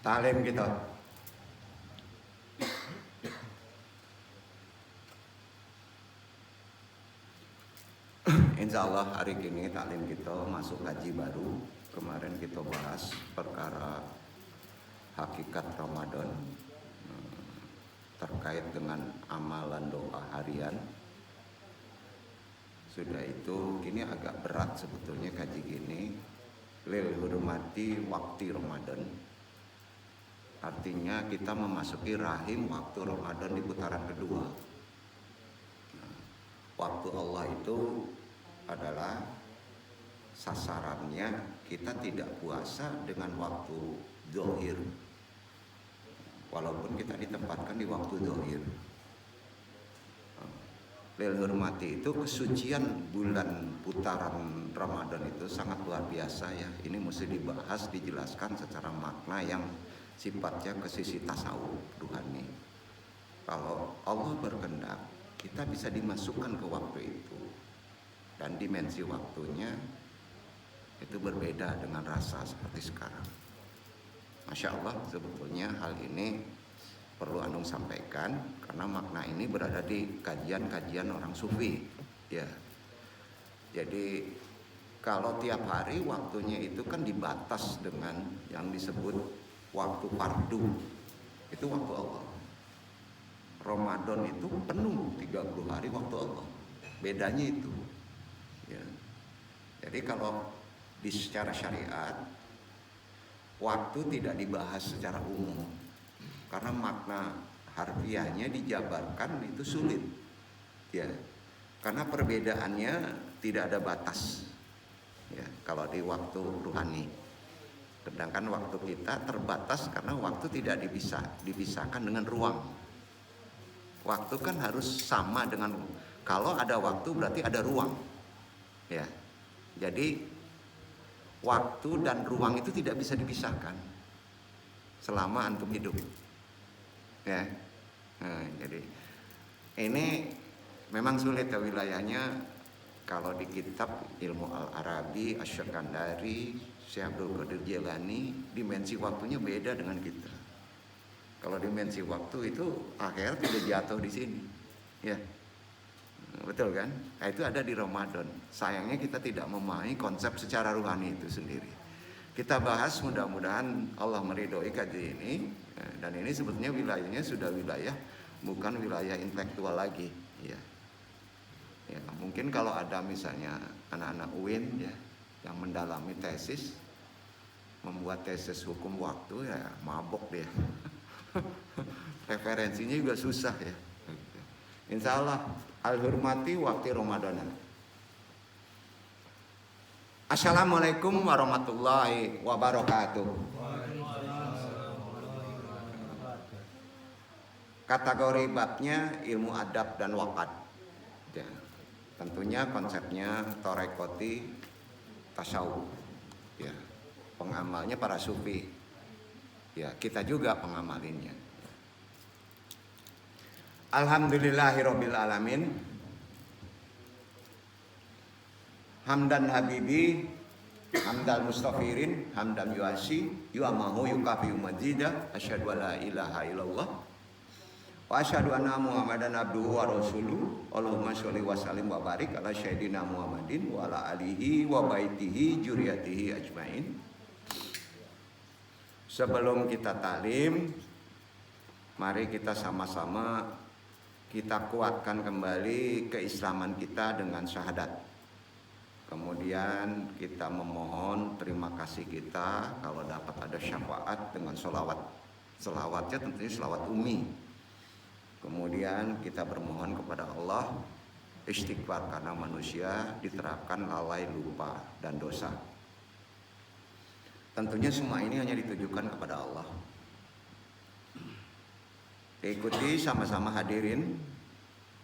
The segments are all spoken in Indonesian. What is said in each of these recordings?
Talim kita. Insya Allah hari ini taklim kita masuk kaji baru. Kemarin kita bahas perkara hakikat Ramadan terkait dengan amalan doa harian. Sudah itu kini agak berat sebetulnya kaji gini. Lil hurmati waktu Ramadan. Artinya kita memasuki rahim waktu Ramadan di putaran kedua. Waktu Allah itu adalah sasarannya kita tidak puasa dengan waktu dzahir, walaupun kita ditempatkan di waktu dzahir. Lil hurmati itu kesucian bulan putaran Ramadan itu sangat luar biasa ya. Ini mesti dibahas, dijelaskan secara makna yang sifatnya ke sisi tasawuf ruhani. Kalau Allah berkehendak, kita bisa dimasukkan ke waktu itu. Dan dimensi waktunya itu berbeda dengan rasa seperti sekarang. Masya Allah, sebetulnya hal ini perlu Anung sampaikan karena makna ini berada di kajian-kajian orang sufi ya. Jadi kalau tiap hari waktunya itu kan dibatas dengan yang disebut waktu fardu. Itu waktu Allah. Ramadan itu penuh 30 hari waktu Allah. Bedanya itu ya. Jadi kalau di secara syariat waktu tidak dibahas secara umum karena makna harfiahnya dijabarkan itu sulit ya, karena perbedaannya tidak ada batas ya kalau di waktu ruhani. Sedangkan waktu kita terbatas karena waktu tidak dipisahkan dengan ruang. Waktu kan harus sama dengan, kalau ada waktu berarti ada ruang ya. Jadi waktu dan ruang itu tidak bisa dipisahkan selama antum hidup ya. Nah, jadi ini memang sulit ya wilayahnya. Kalau di kitab Ilmu Al-Arabi Asy-Syakandari Syekh Abdul Qadir Jilani, dimensi waktunya beda dengan kita. Kalau dimensi waktu itu akhir tidak jatuh di sini ya. Betul kan? Nah, itu ada di Ramadan. Sayangnya kita tidak memahami konsep secara ruhani itu sendiri. Kita bahas, mudah-mudahan Allah meridhoi kaji ini. Dan ini sebetulnya wilayahnya sudah wilayah, bukan wilayah intelektual lagi ya. Ya, mungkin kalau ada misalnya anak-anak UIN ya yang mendalami tesis, membuat tesis hukum waktu ya mabok dia. Referensinya juga susah ya. Insya Allah al-hurmati waktu Ramadan. Assalamualaikum warahmatullahi wabarakatuh. Kategori babnya ilmu adab dan waqat ya. Tentunya konsepnya torekoti tasawuf ya. Pengamalnya para sufi ya, kita juga pengamalinya. Alhamdulillahirabbil alamin. Hamdan habibi, hamdal mustafirin, hamdan yuasi, yuamahu yukafi umajidah, asyhadu an la ilaha illallah wa asyhadu anna Muhammadan abduhu wa rasuluh. Allahumma sholli wa sallim wa barik ala sayyidina Muhammadin wa ala alihi wa baitihi juriyatihi ajmain. Sebelum kita talim, mari kita sama-sama kita kuatkan kembali keislaman kita dengan syahadat. Kemudian kita memohon terima kasih kita kalau dapat ada syafaat dengan sholawat. Sholawatnya tentunya sholawat umi. Kemudian kita bermohon kepada Allah istighfar karena manusia diterapkan lalai, lupa, dan dosa. Tentunya semua ini hanya ditujukan kepada Allah. Ikuti sama-sama hadirin,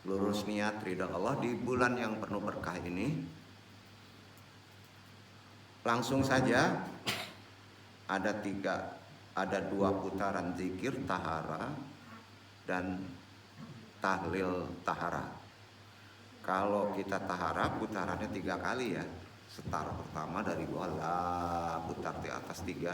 lurus niat ridha Allah di bulan yang penuh berkah ini. Langsung saja ada dua putaran zikir tahara dan tahlil tahara. Kalau kita tahara putarannya 3 kali ya. Setar pertama dari bawah, putar di atas 3.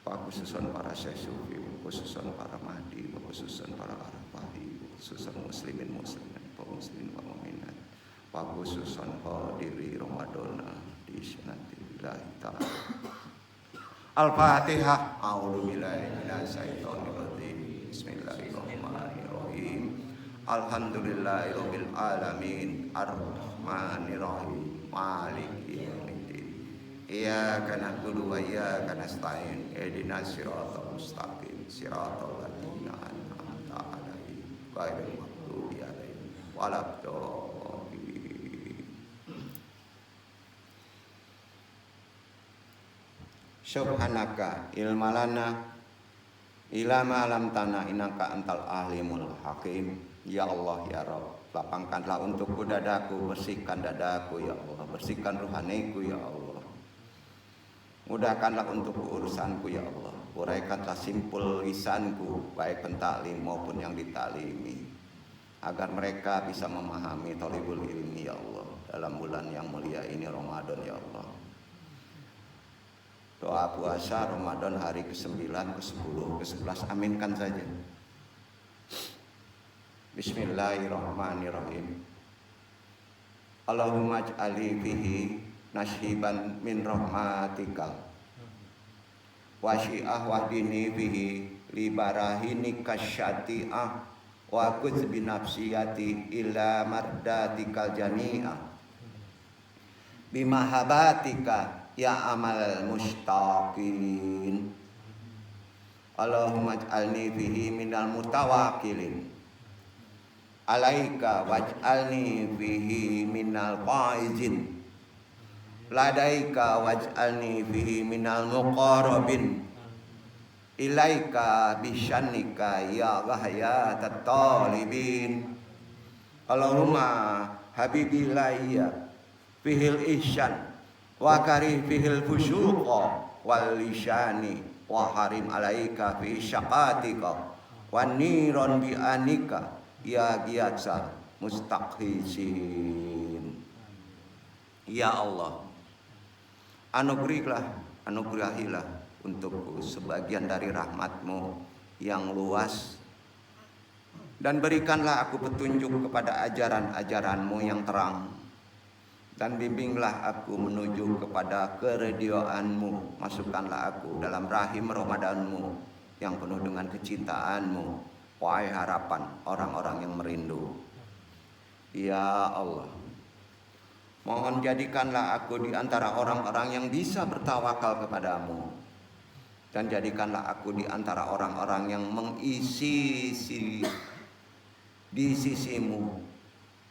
khususan para syekh sufi, khususan para mahdi, khususan para arafahi, khususan muslimin muslimat, muslimin wa mu'minat, khususan hadiri Ramadan di nanti lillahi ta'ala. Al-Fatihah. A'udzu billahi minasyaitonir rajim. Bismillahirrahmanirrahim. Alhamdulillahirabbil alamin. Ar-Rahmanir Rahim. Maliki yaumiddin. Iyyaka na'budu wa iyyaka nasta'in. Ihdinas siratal mustaqim. Siratal ladzina an'amta 'alaihim ghairil maghdubi 'alaihim waladdallin. Subhanaka ilmalana ilama alam tanah inaka antal ahlimul hakim. Ya Allah ya Rabb, lapangkanlah untukku dadaku, bersihkan dadaku ya Allah, bersihkan rohaniku ya Allah. Mudahkanlah untukku urusanku ya Allah, uraikanlah simpul lisanku baik pentaklim maupun yang ditaklimi, agar mereka bisa memahami thalibul ilmi ya Allah dalam bulan yang mulia ini Ramadan ya Allah. Doa puasa Ramadan hari ke-9, ke-10, ke-11 aminkan saja. Bismillahirrahmanirrahim. Allahumma ij'ali fihi nashiban min rahmatika wa syi'ah wahdini fihi li barahini kasyati'ah wa kuz binafsiyati ila mardatikal jami'ah bimahabatika ya amal mustaqin. Allahumma ij'alni fihi minal mutawakkilin alaika waj'alni fihi minal faizin ladaika waj'alni fihi minal muqarrabin ilaika bisyannika ya ghayatat talibin. Allahumma habibilaiya fihil ihsan wa karih fihil fusyuqa wal lisani wa harim alaika fi syaqatika wan niron bi anika ya giyasa mustaqhisin. Ya Allah, anugerahilah untukku sebagian dari rahmatmu yang luas, dan berikanlah aku petunjuk kepada ajaran-ajaranmu yang terang, dan bimbinglah aku menuju kepada keridhoanmu. Masukkanlah aku dalam rahim Ramadanmu yang penuh dengan kecintaanmu, wahai harapan orang-orang yang merindu. Ya Allah, mohon jadikanlah aku di antara orang-orang yang bisa bertawakal kepadamu, dan jadikanlah aku di antara orang-orang yang mengisi di sisimu,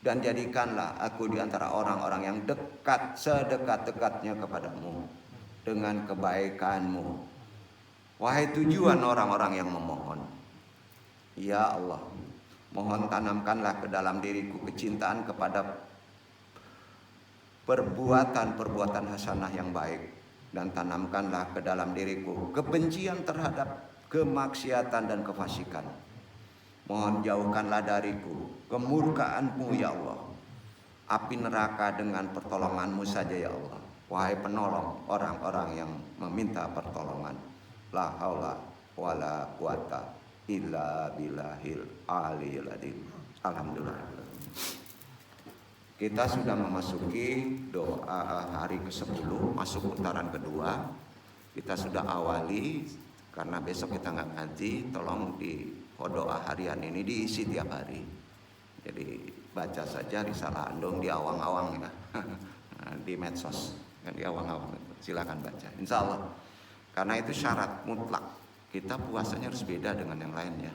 dan jadikanlah aku di antara orang-orang yang dekat sedekat-dekatnya kepadamu dengan kebaikanmu, wahai tujuan orang-orang yang memohon. Ya Allah, mohon tanamkanlah ke dalam diriku kecintaan kepada perbuatan-perbuatan hasanah yang baik, dan tanamkanlah ke dalam diriku kebencian terhadap kemaksiatan dan kefasikan. Mohon jauhkanlah dariku kemurkaanmu ya Allah, api neraka dengan pertolonganmu saja ya Allah, wahai penolong orang-orang yang meminta pertolongan. La haula wala quwata illa billahil aliyil adzim. Alhamdulillah. Kita sudah memasuki doa hari ke-10, masuk putaran kedua. Kita sudah awali, karena besok kita nggak ngaji, tolong di doa harian ini diisi tiap hari. Jadi baca saja risalah andong di awang-awang ya. Di medsos kan, di awang-awang, silakan baca. Insya Allah, karena itu syarat mutlak. Kita puasanya harus beda dengan yang lainnya.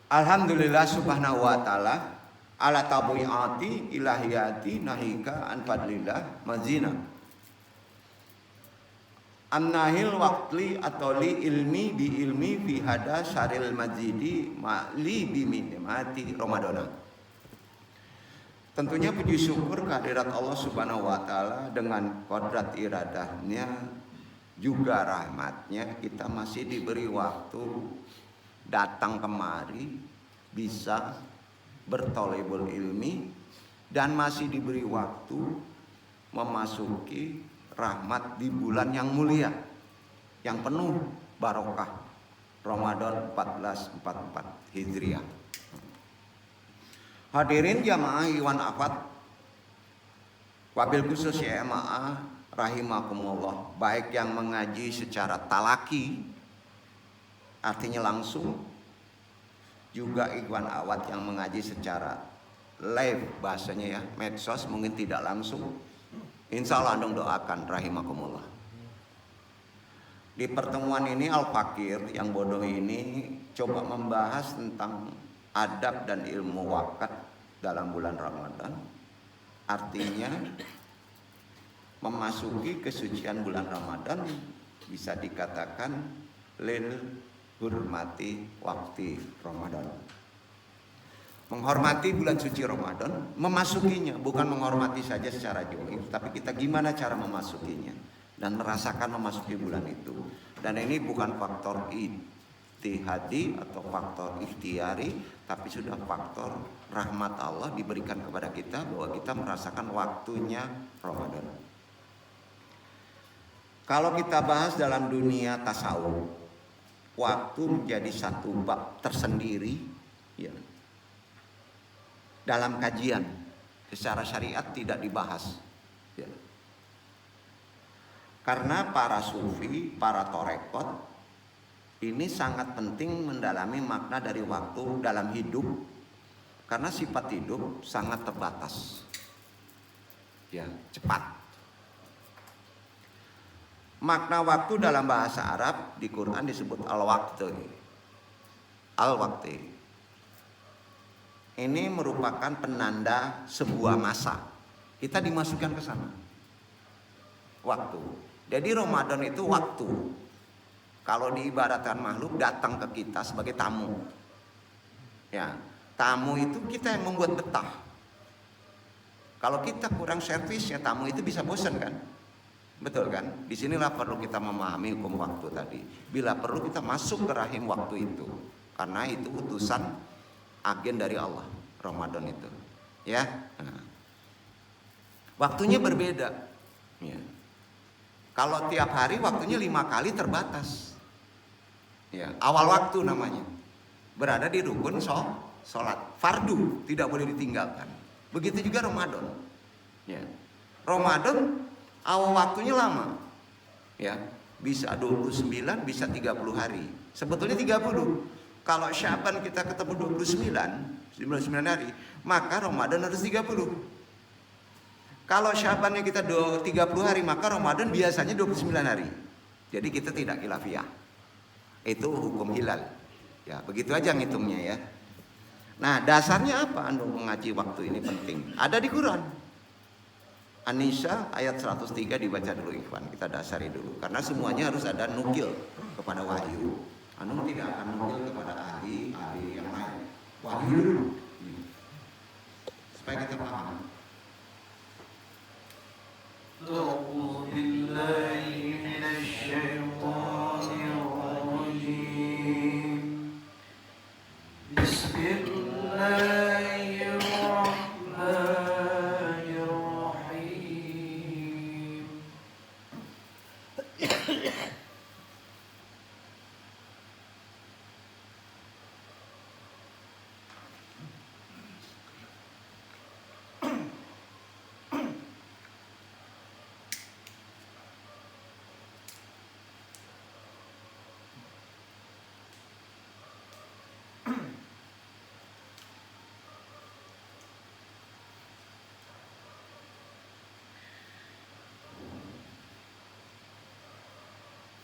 Alhamdulillah subhanahu wa ta'ala ala tabu'ati ilahiyati nahika an fadlillah mazina annahil waqtli atau li ilmi bi ilmi fi hada syaril majidi ma'li biminimati Ramadana. Tentunya puji syukur kehadirat Allah subhanahu wa ta'ala dengan kodrat iradahnya juga rahmatnya, kita masih diberi waktu datang kemari, bisa berthalibul ilmi, dan masih diberi waktu memasuki rahmat di bulan yang mulia, yang penuh barokah, Ramadan 1444 Hijriah. Hadirin jamaah Iwan Afat, wabil khusus YMAA rahimakumullah, baik yang mengaji secara talaki artinya langsung, juga Ikhwan Awat yang mengaji secara live bahasanya ya, medsos mungkin tidak langsung. Insya Allah dong doakan rahimakumullah. Di pertemuan ini Al-Fakir yang bodoh ini coba membahas tentang adab dan ilmu wakat dalam bulan Ramadan. Artinya memasuki kesucian bulan Ramadan bisa dikatakan lil hurmati waktu Ramadan. Menghormati bulan suci Ramadan, memasukinya, bukan menghormati saja secara jauh, tapi kita gimana cara memasukinya dan merasakan memasuki bulan itu. Dan ini bukan faktor ijtihadi atau faktor ikhtiari, tapi sudah faktor rahmat Allah diberikan kepada kita bahwa kita merasakan waktunya Ramadan. Kalau kita bahas dalam dunia tasawuf, waktu menjadi satu bab tersendiri ya. Dalam kajian secara syariat tidak dibahas ya. Karena para sufi, para torekot ini sangat penting mendalami makna dari waktu dalam hidup, karena sifat hidup sangat terbatas ya, cepat. Makna waktu dalam bahasa Arab di Quran disebut al-waqti. Al-waqti ini merupakan penanda sebuah masa. Kita dimasukkan ke sana. Waktu. Jadi Ramadan itu waktu. Kalau diibaratkan makhluk datang ke kita sebagai tamu. Ya, tamu itu kita yang membuat betah. Kalau kita kurang servisnya, tamu itu bisa bosan kan? Betul kan? Disinilah perlu kita memahami hukum waktu tadi. Bila perlu kita masuk ke rahim waktu itu, karena itu utusan agen dari Allah, Ramadan itu. Ya, nah. Waktunya berbeda. Ya. Kalau tiap hari waktunya 5 kali terbatas. Ya, awal waktu namanya. Berada di rukun sholat fardu, tidak boleh ditinggalkan. Begitu juga Ramadan. Ya. Ramadan awal waktunya lama ya, bisa 29, bisa 30 hari. Sebetulnya 30. Kalau Syaban kita ketemu 99 hari, maka Ramadan harus 30. Kalau Syabannya kita 30 hari, maka Ramadan biasanya 29 hari. Jadi kita tidak khilafiyah. Itu hukum hilal. Ya, begitu aja ngitungnya ya. Nah, dasarnya apa anu mengaji waktu ini penting? Ada di Quran. An-Nisa ayat 103 dibaca dulu Ikhwan, kita dasari dulu. Karena semuanya harus ada nukil kepada wahyu. Anu tidak akan nukil kepada ahli yang lain. Wahyu dulu. Supaya kita paham.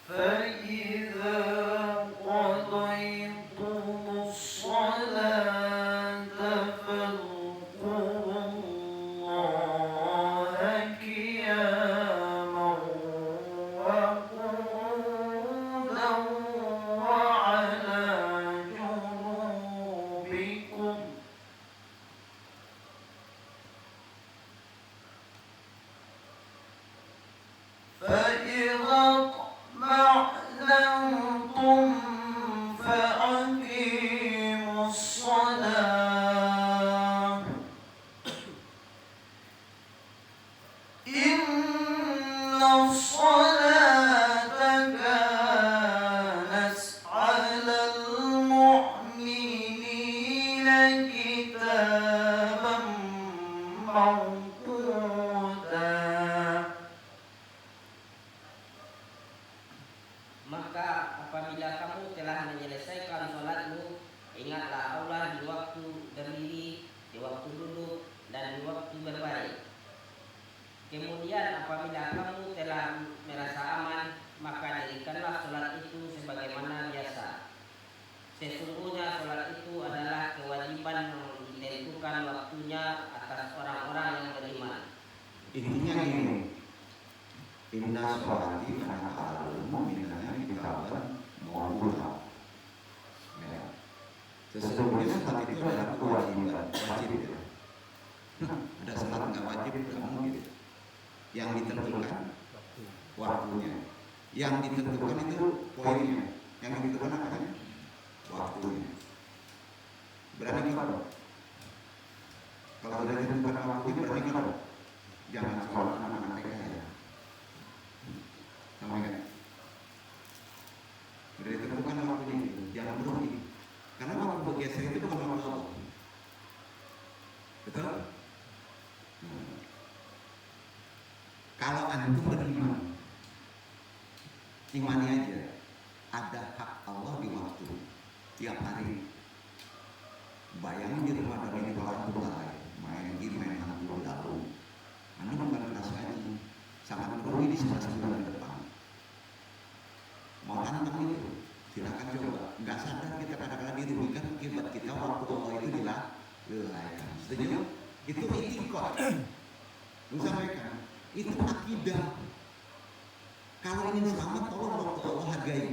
فإذا قضيتم الصلاة فاذكروا الله قياما وقعودا وعلى جنوبكم فإذا اطمأننتم Maka apabila kamu telah menyelesaikan sholatmu, ingatlah Allah di waktu berdiri, di waktu duduk, dan di waktu berbaring. Kemudian apabila kamu telah merasa aman, maka dirikanlah sholat itu sebagaimana biasa. Sesungguhnya sholat itu adalah kewajiban yang ditentukan waktunya atas orang-orang yang beriman. Intinya gini, inna sholati kana alal mu'minina kitaban mawquta. Ya. Sesungguhnya sholat itu adalah kewajiban, wajib ya. Ada sholat nggak wajib nggak mungkin. Yang ditentukan waktunya, yang ditentukan itu poinnya, yang ditentukan apa kan? Waktunya. Berani kalau sudah ditentukan waktunya berani kalau jangan sekolah anak-anak TK ya. Sama kan? Sudah ditentukan waktunya, jangan berhenti. Karena waktu bergeser itu bukan waktu Allah. Betul? Kalau antum beriman, imani aja, ada hak Allah di waktu tiap hari. Bayangin di rumah dari ini kalau antum lalai, main game, main hantu lalu, antum bukan keras lagi, sangat merugi di 11 bulan ke depan. Mau tantang itu, silakan coba. Nggak sadar kita kadang-kadang dirugikan akibat kita waktu Allah itu dilalaikan. Setuju? Itu itikad. Lu sampaikan. Itu akidah. Kalau ingin selamat, tolong waktu Allah hargai.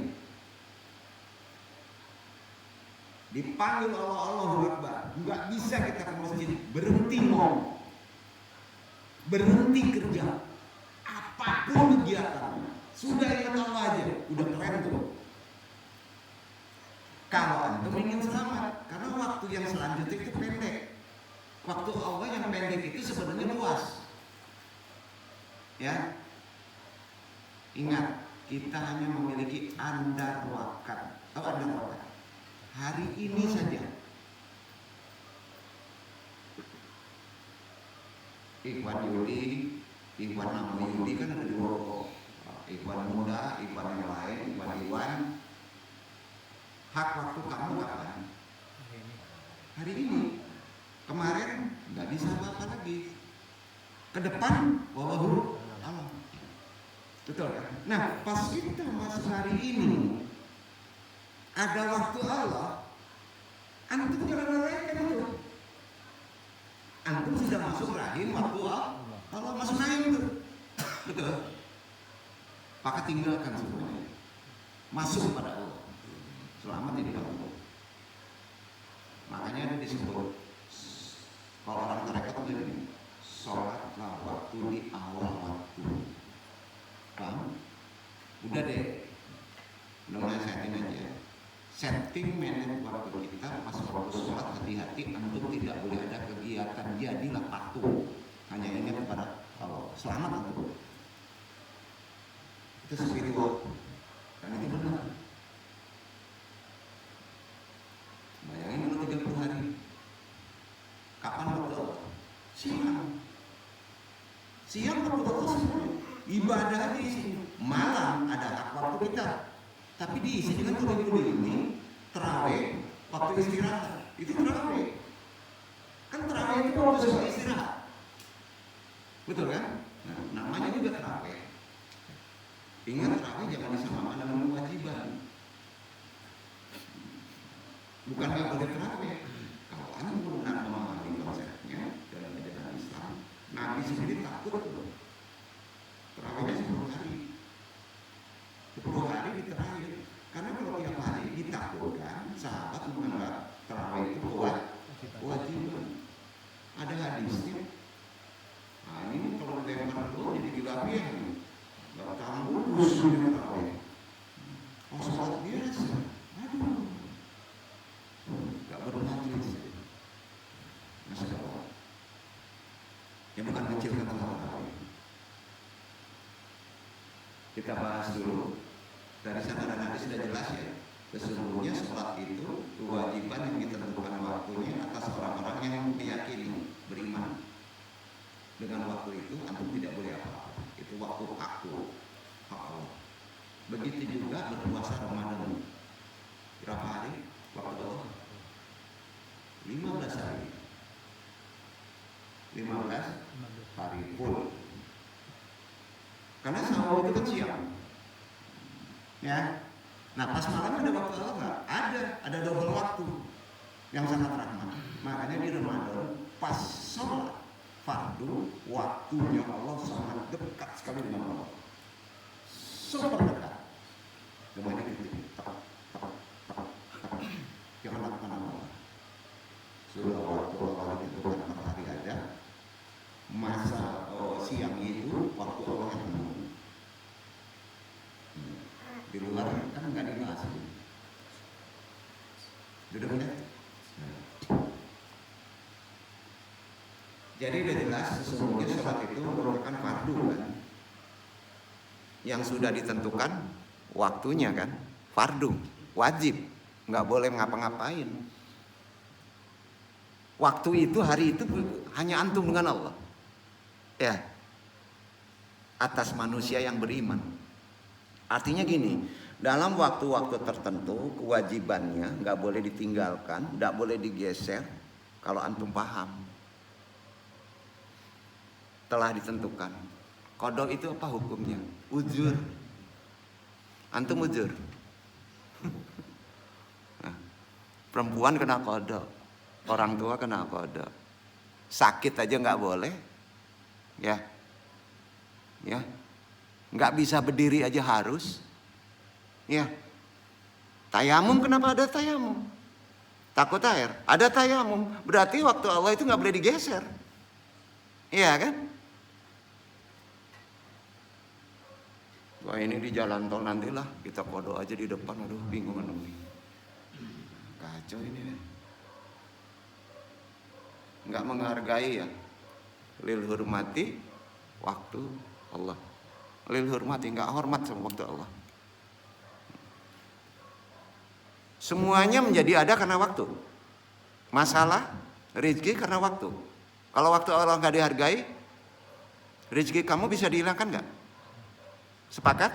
Dipanggil Allahu Akbar, nggak bisa kita ke masjid berhenti ngomong, berhenti kerja, apapun kegiatan, sudah ingat Allah aja, udah keren tuh. Kalau antum ingin selamat, karena waktu yang selanjutnya itu pendek. Waktu Allah yang pendek itu sebenarnya luas. Ya, ingat kita hanya memiliki andar wakat. Hari ini saja. Ikhwan Yudi, Ikhwan nama Yudi kan ada dua. Ikhwan muda, Ikhwan yang lain, Ikhwan. Hak waktu kamu kapan? Hari ini. Kemarin nggak bisa apa-apa lagi. Ke depan, wallahu a'lam. Betul kan? Nah, pas kita masuk hari ini, ada waktu Allah, antum jangan lalaikan itu. Antum sudah masuk rahim waktu Allah masuk rahim itu. Betul. Maka tinggalkan semuanya. Masuk pada Allah. Selamat di Allah. Makanya ada disebut kalau orang tarekat begini, sholatlah waktu di awal waktu. Paham? Udah deh, udah setting aja. Setting menit waktu kita pas waktu sholat, hati-hati antum tidak boleh ada kegiatan, jadilah patuh. Hanya ingat kepada Allah. Selamat antum. Itu spiritual. Dan itu benar. Bayangin dulu 30 hari. Kapan waktu Allah? Siang. Siang waktu Allah semuanya. Ibadah diisi. Malam ada hak waktu kita. Tapi diisi dengan kode-kode ini. Terawih, waktu istirahat. Itu terawih. Kan terawih itu waktu sesuai istirahat. Betul kan? Nah, namanya juga terawih. Ingat terawih jangan disamakan dengan kewajiban. Bukan nggak boleh terawih. Kalau anda benar memahami konsepnya dalam ajaran Islam, Nabi sendiri takut loh. Terawihnya 10 hari. 10 hari diterawih. Karena kalau tiap hari ditakutkan, sahabat menganggap terawih itu kewajiban. Ada hadisnya. Nah ini kalau lempar dulu jadi gilapian. Gak tanggung usul terawih. Oh sholat biasa. Aduh. Gak bermajlis. Masya Allah. Ya bukan kecilkan terawih. Kita bahas dulu. Dari sana dan nanti sudah jelas ya. Sesungguhnya sholat itu kewajiban yang ditentukan waktunya atas orang-orang yang meyakini, beriman. Dengan waktu itu antum tidak boleh apa-apa. Itu waktu hak Allah. Begitu juga berpuasa Ramadan. Berapa hari? Waktu Allah 15 hari. 15 hari full. Karena sahur itu kan siang. Ya. Nah, pas malam ada waktu Allah nggak? Ada double waktu yang sangat rahmat. Makanya di Ramadan pas sholat fardu waktunya Allah sangat dekat sekali dengan Allah. Super dekat. Semuanya gitu. Jangan lakukan Allah. Sudah waktu Allah itu kan matahari ada. Masa siang itu waktu Allah yang penuh. Di luar kan nggak dibahas. Duduk ya. Jadi udah jelas sesungguhnya sholat itu merupakan fardu kan, yang sudah ditentukan waktunya kan, fardu, wajib, nggak boleh ngapa-ngapain. Waktu itu hari itu hanya antum dengan Allah, ya, atas manusia yang beriman. Artinya gini, dalam waktu-waktu tertentu kewajibannya nggak boleh ditinggalkan, nggak boleh digeser. Kalau antum paham, telah ditentukan. Qada itu apa hukumnya? Uzur. Antum uzur. Nah, perempuan kena qada, orang tua kena qada. Sakit aja nggak boleh, ya, ya. Nggak bisa berdiri aja harus, ya. Tayamum, kenapa ada tayamum? Takut air, ada tayamum. Berarti waktu Allah itu nggak boleh digeser, iya kan? Wah, ini di jalan tol nantilah kita kodo aja di depan, aduh bingung nih. Kacau ini. Nggak menghargai ya. Lil hurmati waktu Allah. Lil hurmati, nggak hormat sama waktu Allah. Semuanya menjadi ada karena waktu. Masalah rezeki karena waktu. Kalau waktu Allah nggak dihargai, rezeki kamu bisa dihilangkan nggak? Sepakat?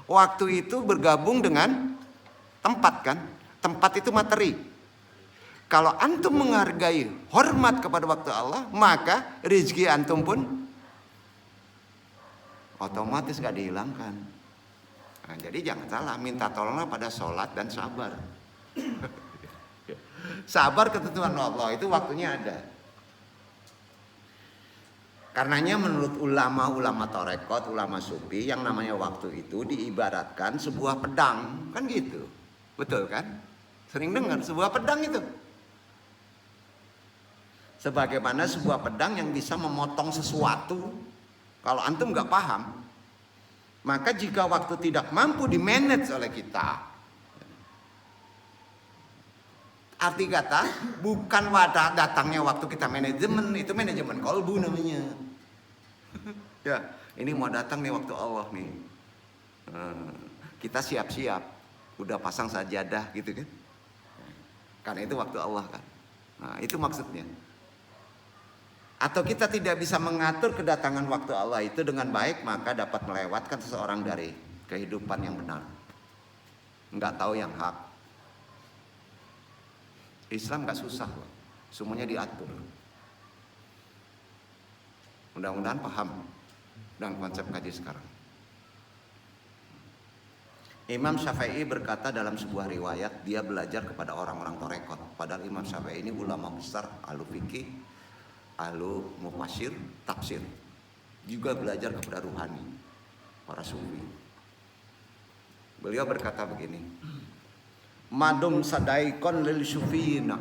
Waktu itu bergabung dengan tempat kan? Tempat itu materi. Kalau antum menghargai hormat kepada waktu Allah, maka rezeki antum pun otomatis gak dihilangkan. Nah, jadi jangan salah, minta tolonglah pada sholat dan sabar. Sabar ketentuan Allah itu waktunya ada. Karenanya menurut ulama-ulama tarekat, ulama sufi, yang namanya waktu itu diibaratkan sebuah pedang, kan gitu. Betul kan? Sering dengar sebuah pedang itu. Sebagaimana sebuah pedang yang bisa memotong sesuatu. Kalau antum nggak paham, maka jika waktu tidak mampu dimanage oleh kita, arti kata bukan wadah datangnya waktu kita manajemen, itu manajemen kolbu namanya. Ya, ini mau datang nih waktu Allah nih. Kita siap-siap, udah pasang sajadah gitu kan. Karena itu waktu Allah kan. Nah, itu maksudnya. Atau kita tidak bisa mengatur kedatangan waktu Allah itu dengan baik, maka dapat melewatkan seseorang dari kehidupan yang benar. Enggak tahu yang hak. Islam gak susah loh, semuanya diatur. Mudah-mudahan paham dengan konsep kaji sekarang. Imam Syafi'i berkata dalam sebuah riwayat, dia belajar kepada orang-orang tarekat. Padahal Imam Syafi'i ini ulama besar, ahlu fikih, ahlu mufassir, tafsir. Juga belajar kepada ruhani, para sufi. Beliau berkata begini, madum sadaikon lil syufina,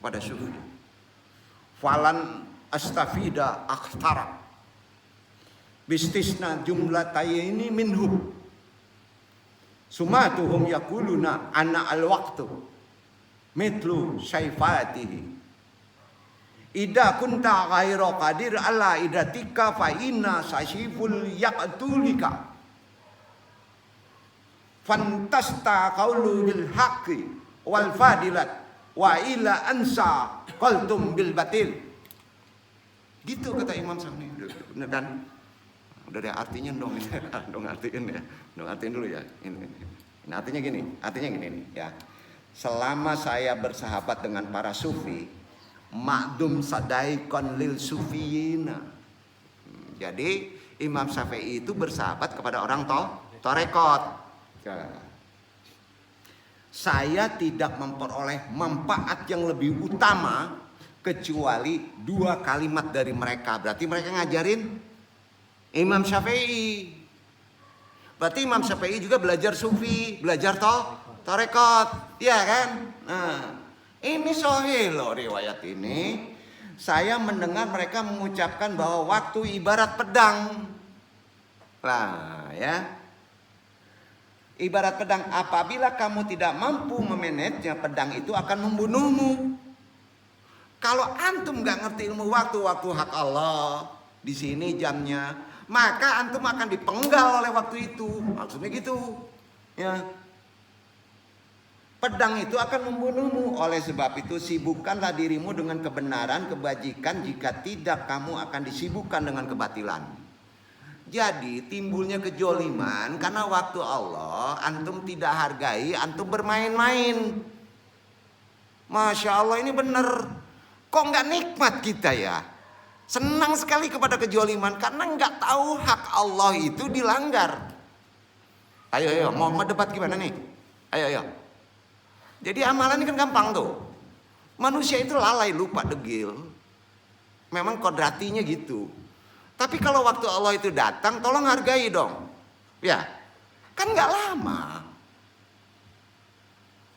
pada syufi, falan astafida akhtara bistisna jumlatayni minhum sumatuhum yakuluna anna al waqtu mitlu syaifatih ida kunta ghaira qadir ala idatika fa inna sashiful yaqtulika fantasta qaulu bil haqqi wal fadilat wa ila ansa qaltum bil batil. Gitu kata Imam Syafi'i. Dan Udah deh artinya dong, dong artiin ya, dong artiin dulu ya. Ini artinya gini nih ya. Selama saya bersahabat dengan para sufi, makdum sadaikon lil sufiyina. Jadi Imam Syafi'i itu bersahabat kepada orang torekot. Saya tidak memperoleh manfaat yang lebih utama kecuali 2 kalimat dari mereka. Berarti mereka ngajarin Imam Syafi'i. Berarti Imam Syafi'i juga belajar sufi, belajar torekot, ya kan? Nah, ini sahih loh riwayat ini. Saya mendengar mereka mengucapkan bahwa waktu ibarat pedang. Lah ya. Ibarat pedang, apabila kamu tidak mampu memanajenya, pedang itu akan membunuhmu. Kalau antum gak ngerti ilmu waktu hak Allah, di sini jamnya, maka antum akan dipenggal oleh waktu itu. Maksudnya gitu. Ya. Pedang itu akan membunuhmu. Oleh sebab itu sibukkanlah dirimu dengan kebenaran, kebajikan. Jika tidak, kamu akan disibukkan dengan kebatilan. Jadi timbulnya kejoliman karena waktu Allah antum tidak hargai, antum bermain-main. Masya Allah, ini bener. Kok nggak nikmat kita ya? Senang sekali kepada kejoliman karena nggak tahu hak Allah itu dilanggar. Ayo, mau debat gimana nih? Ayo. Jadi amalan ini kan gampang tuh. Manusia itu lalai, lupa, degil. Memang kodratinya gitu. Tapi kalau waktu Allah itu datang, tolong hargai dong. Ya, kan nggak lama.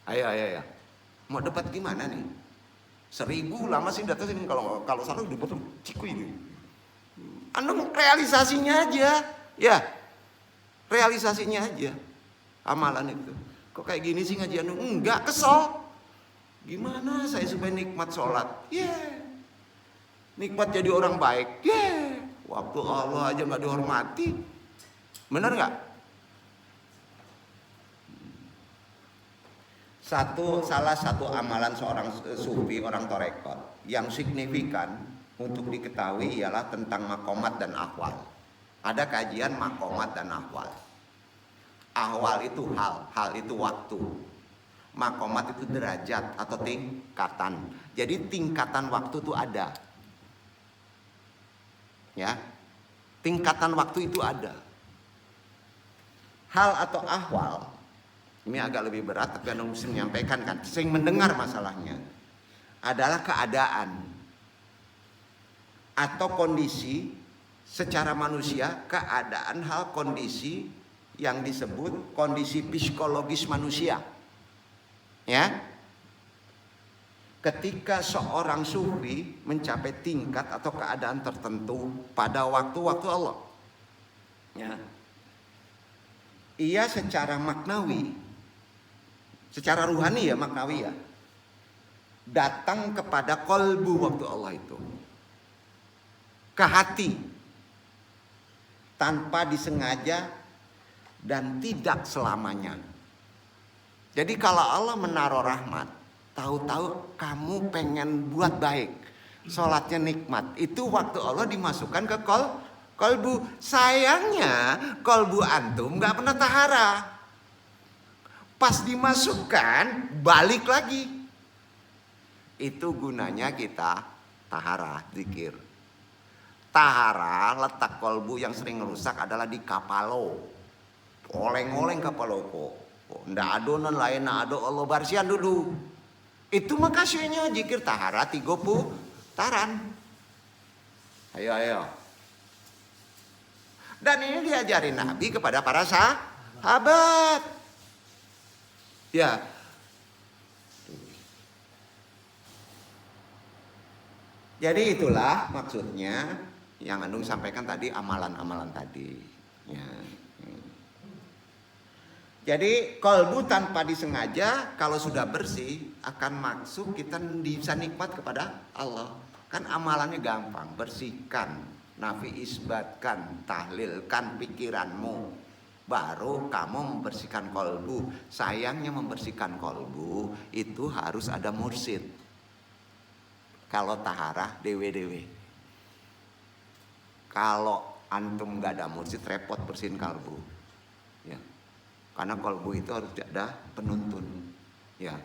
Ayo. Mau debat gimana nih? 1000 lama sih datang sini, kalau salah debat ciku ini. Anu realisasinya aja, ya. Realisasinya aja. Amalan itu. Kok kayak gini sih ngaji anu? Enggak, kesel. Gimana saya supaya nikmat sholat? Nikmat jadi orang baik. Waktu Allah aja nggak dihormati, benar nggak? Salah satu amalan seorang sufi, orang torekot yang signifikan untuk diketahui ialah tentang makomat dan ahwal. Ada kajian makomat dan ahwal. Ahwal itu hal itu waktu. Makomat itu derajat atau tingkatan. Jadi tingkatan waktu itu ada. Ya, tingkatan waktu itu ada. Hal atau ahwal ini agak lebih berat, tapi Anda mesti menyampaikan kan, sering mendengar masalahnya adalah keadaan atau kondisi secara manusia, keadaan hal kondisi yang disebut kondisi psikologis manusia. Ya. Ketika seorang sufi mencapai tingkat atau keadaan tertentu pada waktu-waktu Allah, ya, ia secara maknawi, secara ruhani ya maknawi ya, datang kepada kolbu waktu Allah itu, ke hati, tanpa disengaja dan tidak selamanya. Jadi kalau Allah menaruh rahmat, tahu-tahu kamu pengen buat baik, sholatnya nikmat, itu waktu Allah dimasukkan ke kolbu. Sayangnya kolbu antum gak pernah tahara. Pas dimasukkan balik lagi. Itu gunanya kita tahara, zikir. Tahara, letak kolbu yang sering rusak adalah di kapalo. Oleng-oleng kapalo kok. Ndak adonan lain ado Allah barsian dulu. Itu makasihnya zikir tahara 30 taran. Ayo. Dan ini diajarin Nabi kepada para sahabat. Ya. Jadi itulah maksudnya yang Andung sampaikan tadi, amalan-amalan tadi. Ya. Jadi kolbu tanpa disengaja kalau sudah bersih akan masuk, kita bisa nikmat kepada Allah. Kan amalannya gampang, bersihkan, nafi isbatkan, tahlilkan pikiranmu, baru kamu membersihkan kolbu. Sayangnya membersihkan kolbu itu harus ada mursyid. Kalau taharah dewe-dewe. Kalau antum nggak ada mursyid repot bersihin kalbu. Ya. Karena kalbu itu harus ada penuntun. Ya.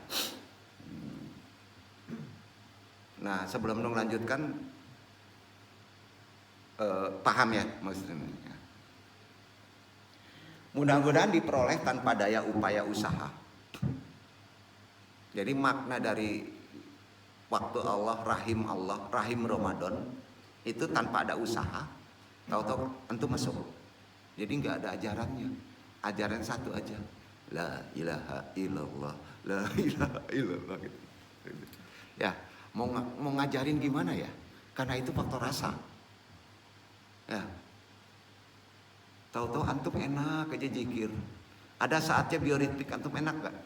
Nah, sebelum melanjutkan paham ya maksudnya. Mudah-mudahan diperoleh tanpa daya upaya usaha. Jadi makna dari waktu Allah, rahim Ramadan itu tanpa ada usaha. Tahu-tahu antum masuk. Jadi nggak ada ajarannya. Ajaran satu aja. La ilaha illallah. La ilaha illallah gitu. Ya, mau ngajarin gimana ya? Karena itu faktor rasa. Ya. Tahu-tahu antum enak aja zikir. Ada saatnya bioritmik antum enak gak?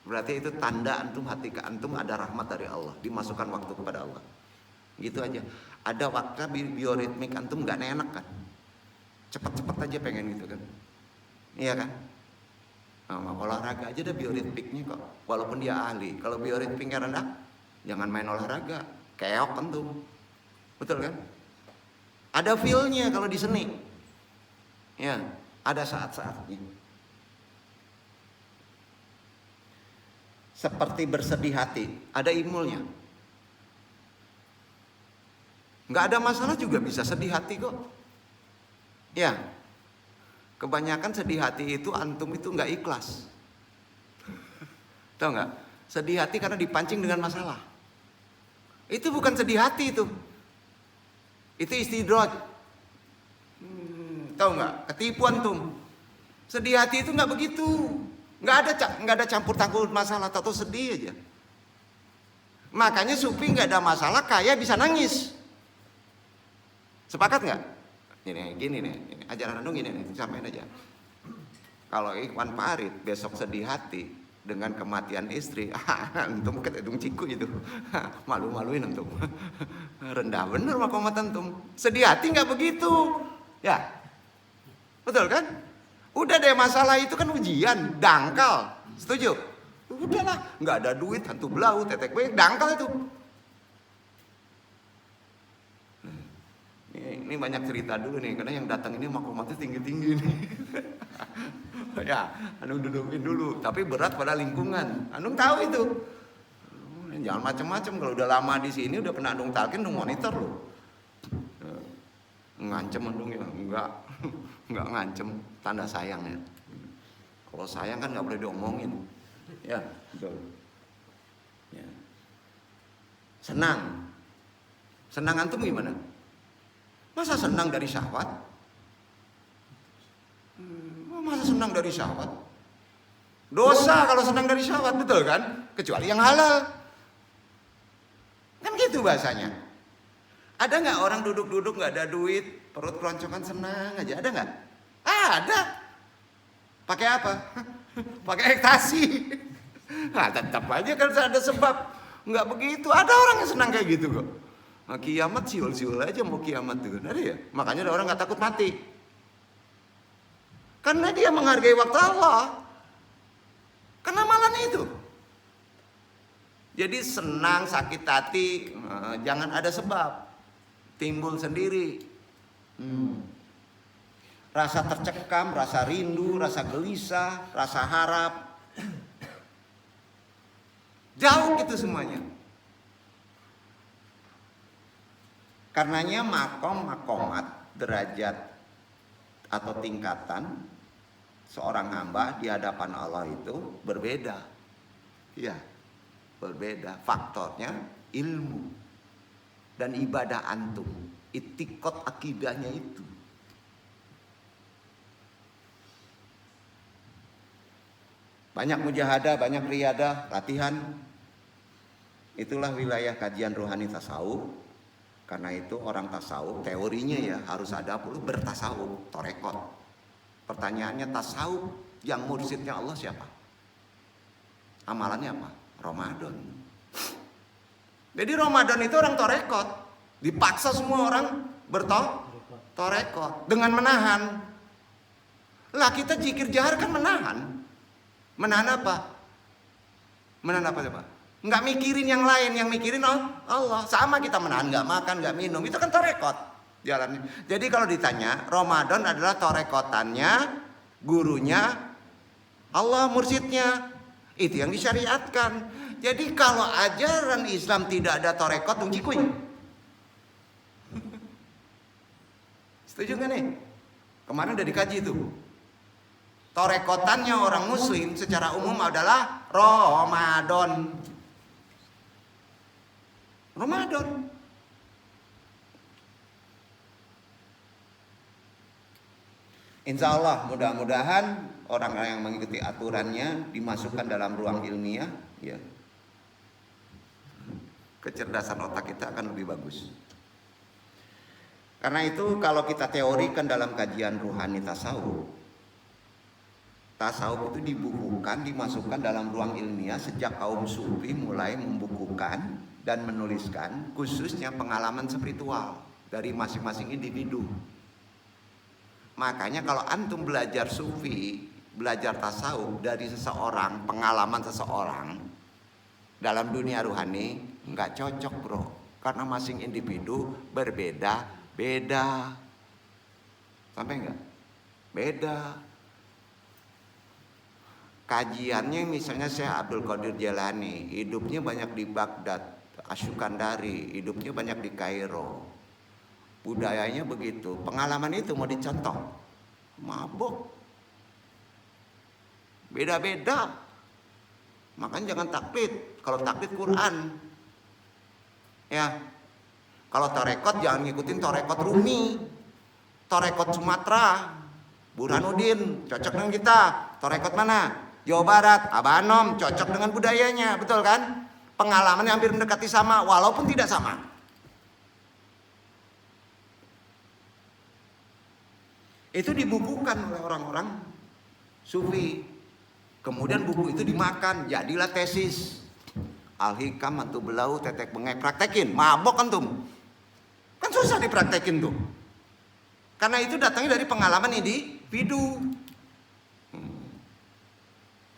Berarti itu tanda antum hati ke antum ada rahmat dari Allah, dimasukkan waktu kepada Allah. Gitu aja. Ada waktu bioritmik antum gak enak kan? Cepet-cepet aja pengen gitu kan? Iya kan? Nah, olahraga aja ada bioritmiknya kok. Walaupun dia ahli. Kalau bioritmiknya rendah, jangan main olahraga. Keok antum. Betul kan? Ada feel-nya kalau di seni. Ya, ada saat-saatnya. Seperti bersedih hati, ada imulnya. Nggak ada masalah juga bisa sedih hati kok. Ya, kebanyakan sedih hati itu antum itu nggak ikhlas. Tahu nggak? Sedih hati karena dipancing dengan masalah. Itu bukan sedih hati itu. Itu istidraj. Tahu nggak? Ketipu antum. Sedih hati itu nggak begitu. Nggak ada campur tangur masalah, atau sedih aja. Makanya sufi nggak ada masalah, kaya bisa nangis. Sepakat nggak? Gini nih, ajaran antum gini nih, samain aja. Kalau Ikhwan Farid besok sedih hati dengan kematian istri, antum ketedung ciku itu, malu-maluin antum. Rendah bener makomat antum. Sedih hati nggak begitu, ya. Betul kan? Udah deh, masalah itu kan ujian, dangkal. Setuju? Udahlah, nggak ada duit, hantu belau, tetek baik, dangkal itu. Ini banyak cerita dulu nih, karena yang datang ini makomatnya tinggi-tinggi nih. Ya, anung dudukin dulu, tapi berat pada lingkungan. Anung tahu itu. Jangan macam-macam, kalau udah lama di sini udah pernah anung talkin, anung monitor loh. Ngancem anung ya, enggak ngancem, tanda sayang ya. Kalau sayang kan nggak boleh diomongin. Ya, betul. Ya. Senang antum gimana? Masa senang dari syahwat? Masa senang dari syahwat? Dosa kalau senang dari syahwat, betul kan? Kecuali yang halal. Kan gitu bahasanya. Ada nggak orang duduk-duduk nggak ada duit, perut keroncongan senang aja? Ada nggak? Ada. Pakai apa? Pakai ekstasi. Nah, tetap aja kan ada sebab. Nggak begitu. Ada orang yang senang kayak gitu kok. Nah, kiamat siul-siul aja mau kiamat tuh. Ada ya? Makanya ada orang nggak takut mati. Karena dia menghargai waktu Allah. Karena amalannya itu. Jadi senang, sakit hati, jangan ada sebab. Timbul sendiri. Rasa tercekam, rasa rindu, rasa gelisah, rasa harap. Jauh gitu semuanya. Karenanya makomat, derajat atau tingkatan seorang hamba di hadapan Allah itu berbeda. Ya, berbeda. Faktornya ilmu dan ibadah antum, itikot akidahnya itu. Banyak mujahadah, banyak riyadah, latihan. Itulah wilayah kajian rohani tasawuf. Karena itu orang tasawuf teorinya ya harus ada bertasawuf, torekot. Pertanyaannya, tasawuf yang mursyidnya Allah siapa? Amalannya apa? Ramadan. Jadi Ramadan itu orang torekot. Dipaksa semua orang bertorekot dengan menahan. Lah kita zikir jahar kan menahan. Menahan apa? Menahan apa coba? Nggak mikirin yang lain, yang mikirin Allah. Sama kita menahan nggak makan, nggak minum. Itu kan torekot. jalannya. Jadi kalau ditanya, Ramadan adalah torekotannya, gurunya, Allah mursyidnya. Itu yang disyariatkan. Jadi kalau ajaran Islam tidak ada torekot, cikuy. Setuju nggak nih? Kemarin udah dikaji tuh. Torekotannya orang Muslim secara umum adalah Ramadan. Ramadan. Insya Allah mudah-mudahan orang yang mengikuti aturannya dimasukkan dalam ruang ilmiah, ya. Kecerdasan otak kita akan lebih bagus. Karena itu kalau kita teorikan dalam kajian ruhani tasawuf itu dibukukan, dimasukkan dalam ruang ilmiah sejak kaum sufi mulai membukukan dan menuliskan khususnya pengalaman spiritual dari masing-masing individu. Makanya kalau antum belajar sufi, belajar tasawuf dari seseorang, pengalaman seseorang dalam dunia ruhani, nggak cocok bro. Karena masing individu berbeda-beda. Sampai nggak? Beda. Kajiannya misalnya Syekh Abdul Qadir Jailani, hidupnya banyak di Baghdad, Asyukandari, hidupnya banyak di Kairo. Budayanya begitu. Pengalaman itu mau dicontoh, mabuk. Beda-beda. Makanya jangan taklid. Kalau taklid Quran, ya. Kalau torekot jangan ngikutin torekot Rumi, torekot Sumatera, Burhanuddin cocok dengan kita. Torekot mana? Jawa Barat, Abanom cocok dengan budayanya, betul kan? Pengalamannya hampir mendekati sama, walaupun tidak sama. Itu dibukukan oleh orang-orang sufi. Kemudian buku itu dimakan, jadilah tesis. Al-Hikam antu belau tetek bengek, praktekin, mabok antum. Kan susah dipraktekin tuh. Karena itu datangnya dari pengalaman individu.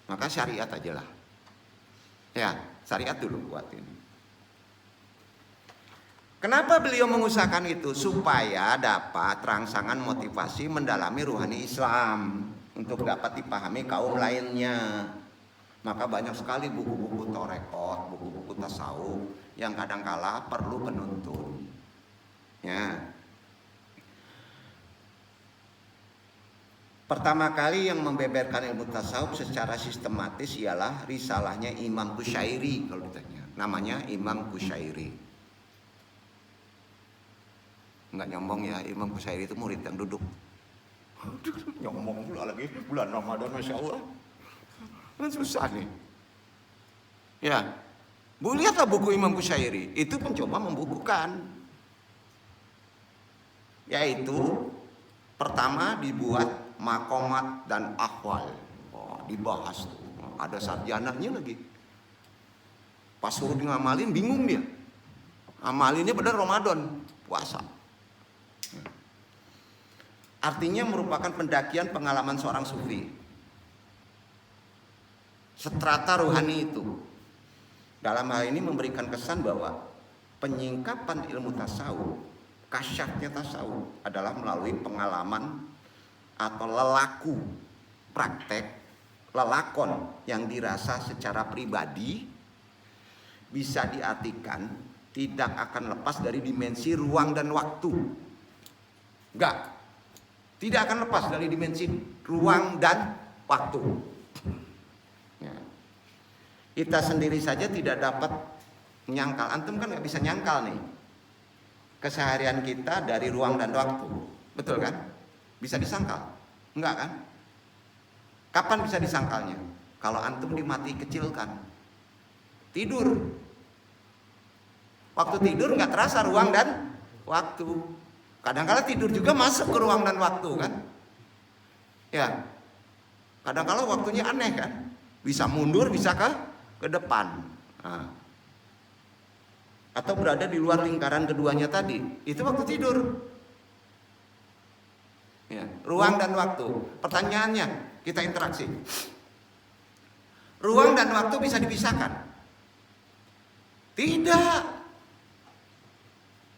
Maka syariat aja lah. Ya, syariat dulu buatin. Kenapa beliau mengusahakan itu? Supaya dapat rangsangan motivasi mendalami ruhani Islam untuk dapat dipahami kaum lainnya. Maka banyak sekali buku-buku torekot, buku-buku tasawuf yang kadangkala perlu penuntun. Ya. Pertama kali yang membeberkan ilmu tasawuf secara sistematis ialah risalahnya Imam Kusyairi kalau ditanya. Namanya Imam Kusyairi. Enggak nyombong ya, Imam Kusyairi itu murid yang duduk. Nyombong pula lagi bulan Ramadan, Masya Allah. Kan susah nih. Ya, Bu lihatlah buku Imam Kusyairi. Itu mencoba membukukan. Yaitu pertama dibuat makomat dan ahwal. Dibahas tuh. Ada sarjananya lagi. Pas suruh ngamalin bingung dia. Amalinnya benar Ramadan, puasa. Artinya merupakan pendakian pengalaman seorang sufi. Strata rohani itu. Dalam hal ini memberikan kesan bahwa penyingkapan ilmu tasawuf, kasyafnya tasawuf adalah melalui pengalaman atau lelaku, praktek, lelakon yang dirasa secara pribadi bisa diartikan tidak akan lepas dari dimensi ruang dan waktu. Enggak. Tidak akan lepas dari dimensi ruang dan waktu. Ya. Kita sendiri saja tidak dapat menyangkal. Antum kan nggak bisa nyangkal nih keseharian kita dari ruang dan waktu. Betul kan? Bisa disangkal? Enggak kan? Kapan bisa disangkalnya? Kalau antum dimati kecilkan. Tidur. Waktu tidur nggak terasa ruang dan waktu. Kadang-kala tidur juga masuk ke ruang dan waktu kan? Ya. Kadang-kala waktunya aneh kan? Bisa mundur, bisa ke depan. Nah. Atau berada di luar lingkaran keduanya tadi. Itu waktu tidur. Ya, ruang dan waktu. Pertanyaannya, kita interaksi. Ruang dan waktu bisa dipisahkan? Tidak.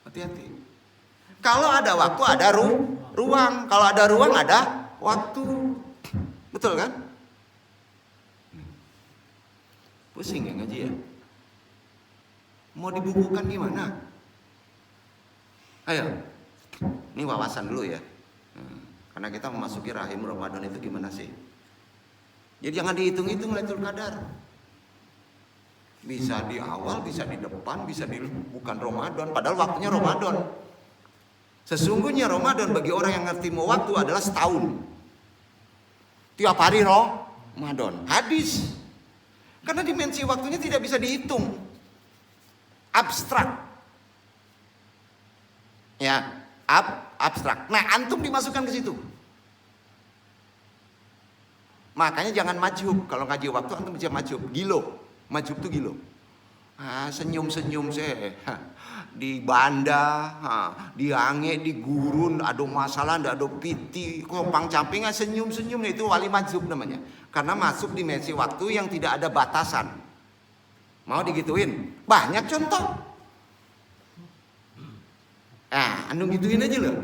Hati-hati. Kalau ada waktu ada ruang, kalau ada ruang ada waktu. Betul kan? Pusing ya ngaji ya? Mau dibukukan gimana? Ayo, ini wawasan dulu ya. Karena kita memasuki rahim Ramadan itu gimana sih? Jadi jangan dihitung-hitung Lailatul Qadar. Bisa di awal, bisa di depan, bisa di bukan Ramadan, padahal waktunya Ramadan. Sesungguhnya Ramadan bagi orang yang ngerti mau waktu adalah setahun. Tiap hari Ramadan. Hadis. Karena dimensi waktunya tidak bisa dihitung. Abstrak. Ya, abstrak. Nah, antum dimasukkan ke situ. Makanya jangan majub. Kalau ngaji waktu antum bisa majub. Gilo. Majub tuh gilo. Senyum-senyum saya. Di banda, di ange, di gurun, ada masalah, ada piti, kompang camping, senyum-senyum itu wali majub namanya. Karena masuk dimensi waktu yang tidak ada batasan. Mau digituin? Banyak contoh. Anu gituin aja loh.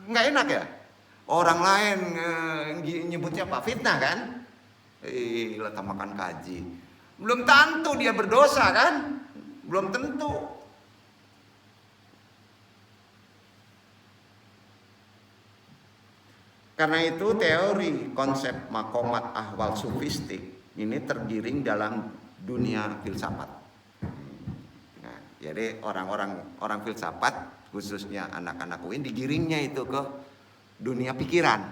Nggak enak ya? Orang lain nyebutnya apa? Fitnah kan? Letak makan kaji. Belum tentu dia berdosa kan? Belum tentu. Karena itu teori konsep makomat ahwal sufistik ini tergiring dalam dunia filsafat. Nah, jadi orang filsafat khususnya anak-anak UIN digiringnya itu ke dunia pikiran.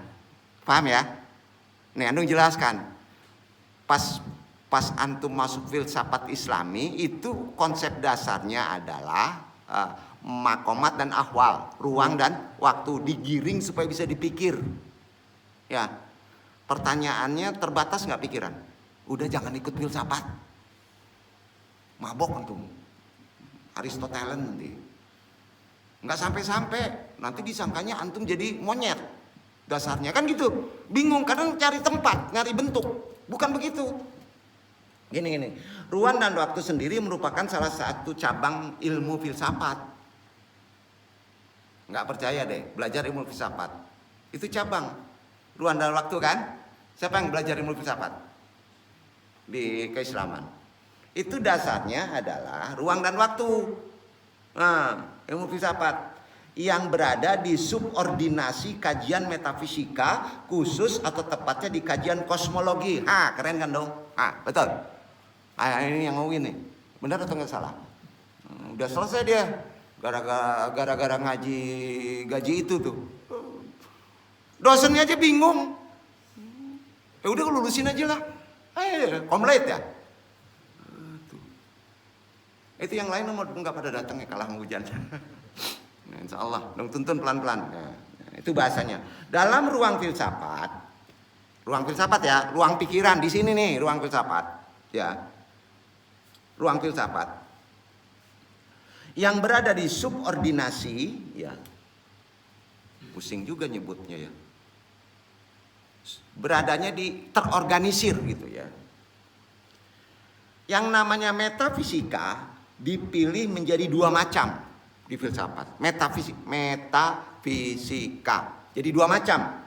Paham ya? Nih Andung jelaskan. Pas antum masuk filsafat Islami itu konsep dasarnya adalah makomat dan ahwal, ruang dan waktu digiring supaya bisa dipikir. Ya, pertanyaannya terbatas nggak pikiran? Udah jangan ikut filsafat, mabok antum, Aristoteles nanti. Nggak sampai-sampai, nanti disangkanya antum jadi monyet. Dasarnya kan gitu, bingung kadang cari tempat, nyari bentuk, bukan begitu. Gini, ruang dan waktu sendiri merupakan salah satu cabang ilmu filsafat. Nggak percaya deh, belajar ilmu filsafat. Itu cabang. Ruang dan waktu kan? Siapa yang belajar ilmu filsafat? Di keislaman. Itu dasarnya adalah ruang dan waktu. Nah, ilmu filsafat yang berada di subordinasi kajian metafisika khusus atau tepatnya di kajian kosmologi. Keren kan dong? Betul. Ini yang ngomongin nih. Benar atau nggak salah? Udah selesai dia. Gara-gara ngaji gaji itu tuh. Dosennya aja bingung. Ya udah lulusin aja lah. Komplit ya. Itu yang lain nggak pada datang ya, kalah hujan. Nah, insya Allah, dong tuntun pelan-pelan. Nah, itu bahasanya. Dalam ruang filsafat ya, ruang pikiran di sini nih, ruang filsafat, ya, ruang filsafat yang berada di subordinasi, ya, pusing juga nyebutnya ya, beradanya di terorganisir gitu ya. Yang namanya metafisika dipilih menjadi dua macam di filsafat. Metafisika. Jadi dua macam.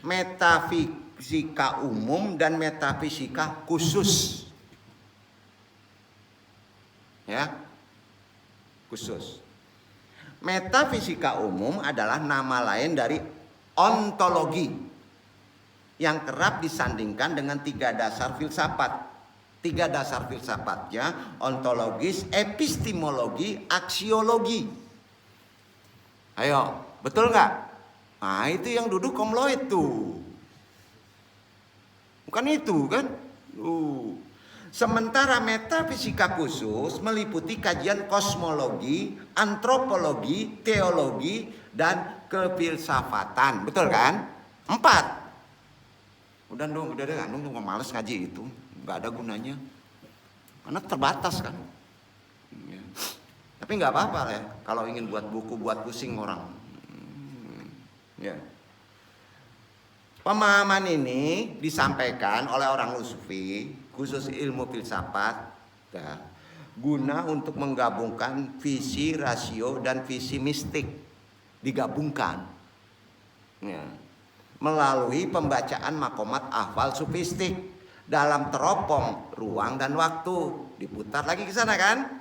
Metafisika umum dan metafisika khusus. Ya. Khusus. Metafisika umum adalah nama lain dari ontologi yang kerap disandingkan dengan tiga dasar filsafat. Tiga dasar filsafatnya ontologis, epistemologi, aksiologi. Ayo, betul nggak? Nah itu yang duduk komloid tuh. Bukan itu kan? Sementara metafisika khusus meliputi kajian kosmologi, antropologi, teologi, dan kefilsafatan. Betul kan? 4. Udah deh, Andung males ngaji itu. Nggak ada gunanya karena terbatas kan ya. Tapi nggak apa-apa ya kalau ingin buat buku buat pusing orang ya. Pemahaman ini disampaikan oleh orang sufi khusus ilmu filsafat ya, guna untuk menggabungkan visi, rasio, dan visi mistik. Digabungkan ya, melalui pembacaan makomat ahwal sufistik dalam teropong ruang dan waktu. Diputar lagi ke sana kan.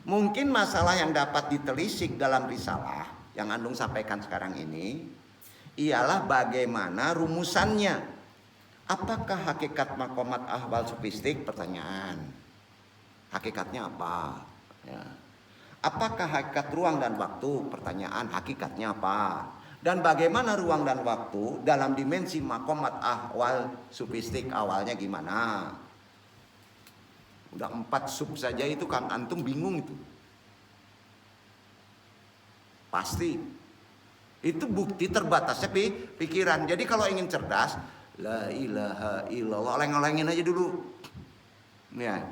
Mungkin masalah yang dapat ditelisik dalam risalah yang Antum sampaikan sekarang ini ialah bagaimana rumusannya. Apakah hakikat makomat ahwal sufistik? Pertanyaan. Hakikatnya apa? Ya. Apakah hakikat ruang dan waktu? Pertanyaan. Hakikatnya apa? Dan bagaimana ruang dan waktu dalam dimensi makomat ahwal sufistik awalnya gimana? Udah 4 sub saja itu kan antum bingung itu. Pasti. Itu bukti terbatasnya pikiran. Jadi kalau ingin cerdas, la ilaha illallah, oleng-olengin aja dulu. Ya.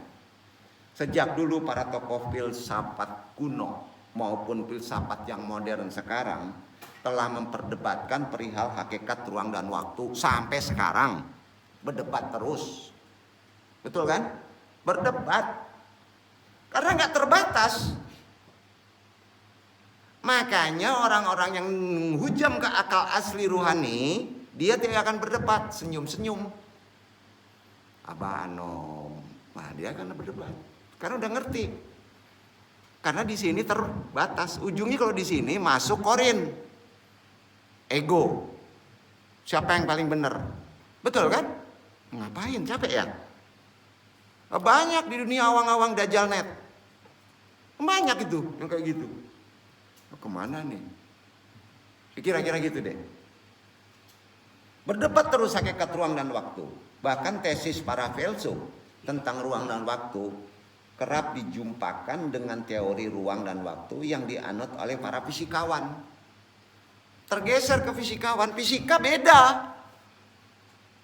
Sejak dulu para tokoh filsafat kuno maupun filsafat yang modern sekarang telah memperdebatkan perihal hakikat ruang dan waktu sampai sekarang. Berdebat terus. Betul kan? Berdebat. Karena nggak terbatas. Makanya orang-orang yang hujam ke akal asli ruhani, dia tidak akan berdebat, senyum-senyum. Abah Anom, nah dia akan berdebat. Karena udah ngerti. Karena di sini terbatas. Ujungnya kalau di sini masuk korin. Ego. Siapa yang paling benar? Betul kan? Ngapain? Capek ya? Banyak di dunia awang-awang dajjal net. Banyak itu yang kayak gitu. Kemana nih? Kira-kira gitu deh. Berdebat terus hakikat ruang dan waktu. Bahkan tesis para filsuf tentang ruang dan waktu kerap dijumpakan dengan teori ruang dan waktu yang dianut oleh para fisikawan. Tergeser ke fisikawan, fisika beda.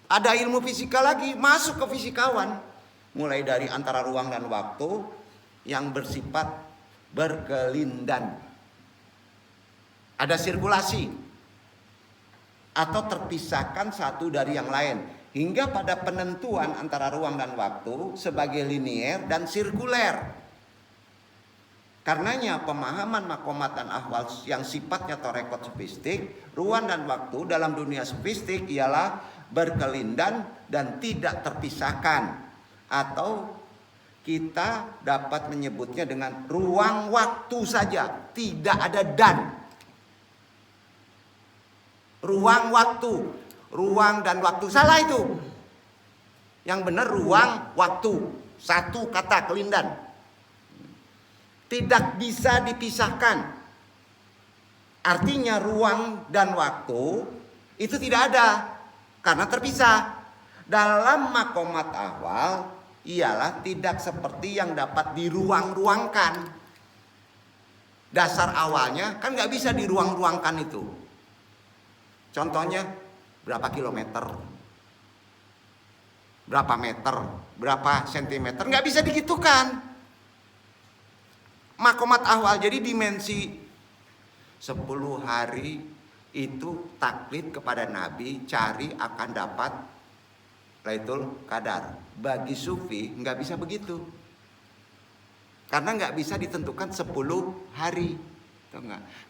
Ada ilmu fisika lagi, masuk ke fisikawan. Mulai dari antara ruang dan waktu yang bersifat berkelindan. Ada sirkulasi atau terpisahkan satu dari yang lain hingga pada penentuan antara ruang dan waktu sebagai linier dan sirkuler. Karenanya pemahaman makomat dan ahwal yang sifatnya torekot sufistik, ruang dan waktu dalam dunia sufistik ialah berkelindan dan tidak terpisahkan, atau kita dapat menyebutnya dengan ruang waktu saja, tidak ada dan. Ruang waktu, ruang dan waktu, salah itu. Yang benar ruang waktu, satu kata kelindan. Tidak bisa dipisahkan. Artinya ruang dan waktu itu tidak ada karena terpisah. Dalam makomat ahwal ialah tidak seperti yang dapat diruang-ruangkan. Dasar awalnya kan nggak bisa diruang-ruangkan itu. Contohnya berapa kilometer, berapa meter, berapa sentimeter, nggak bisa digitukan. Makomat ahwal jadi dimensi 10 hari itu taklid kepada Nabi, cari akan dapat Lailatul Qadar. Bagi sufi nggak bisa begitu, karena nggak bisa ditentukan 10 hari.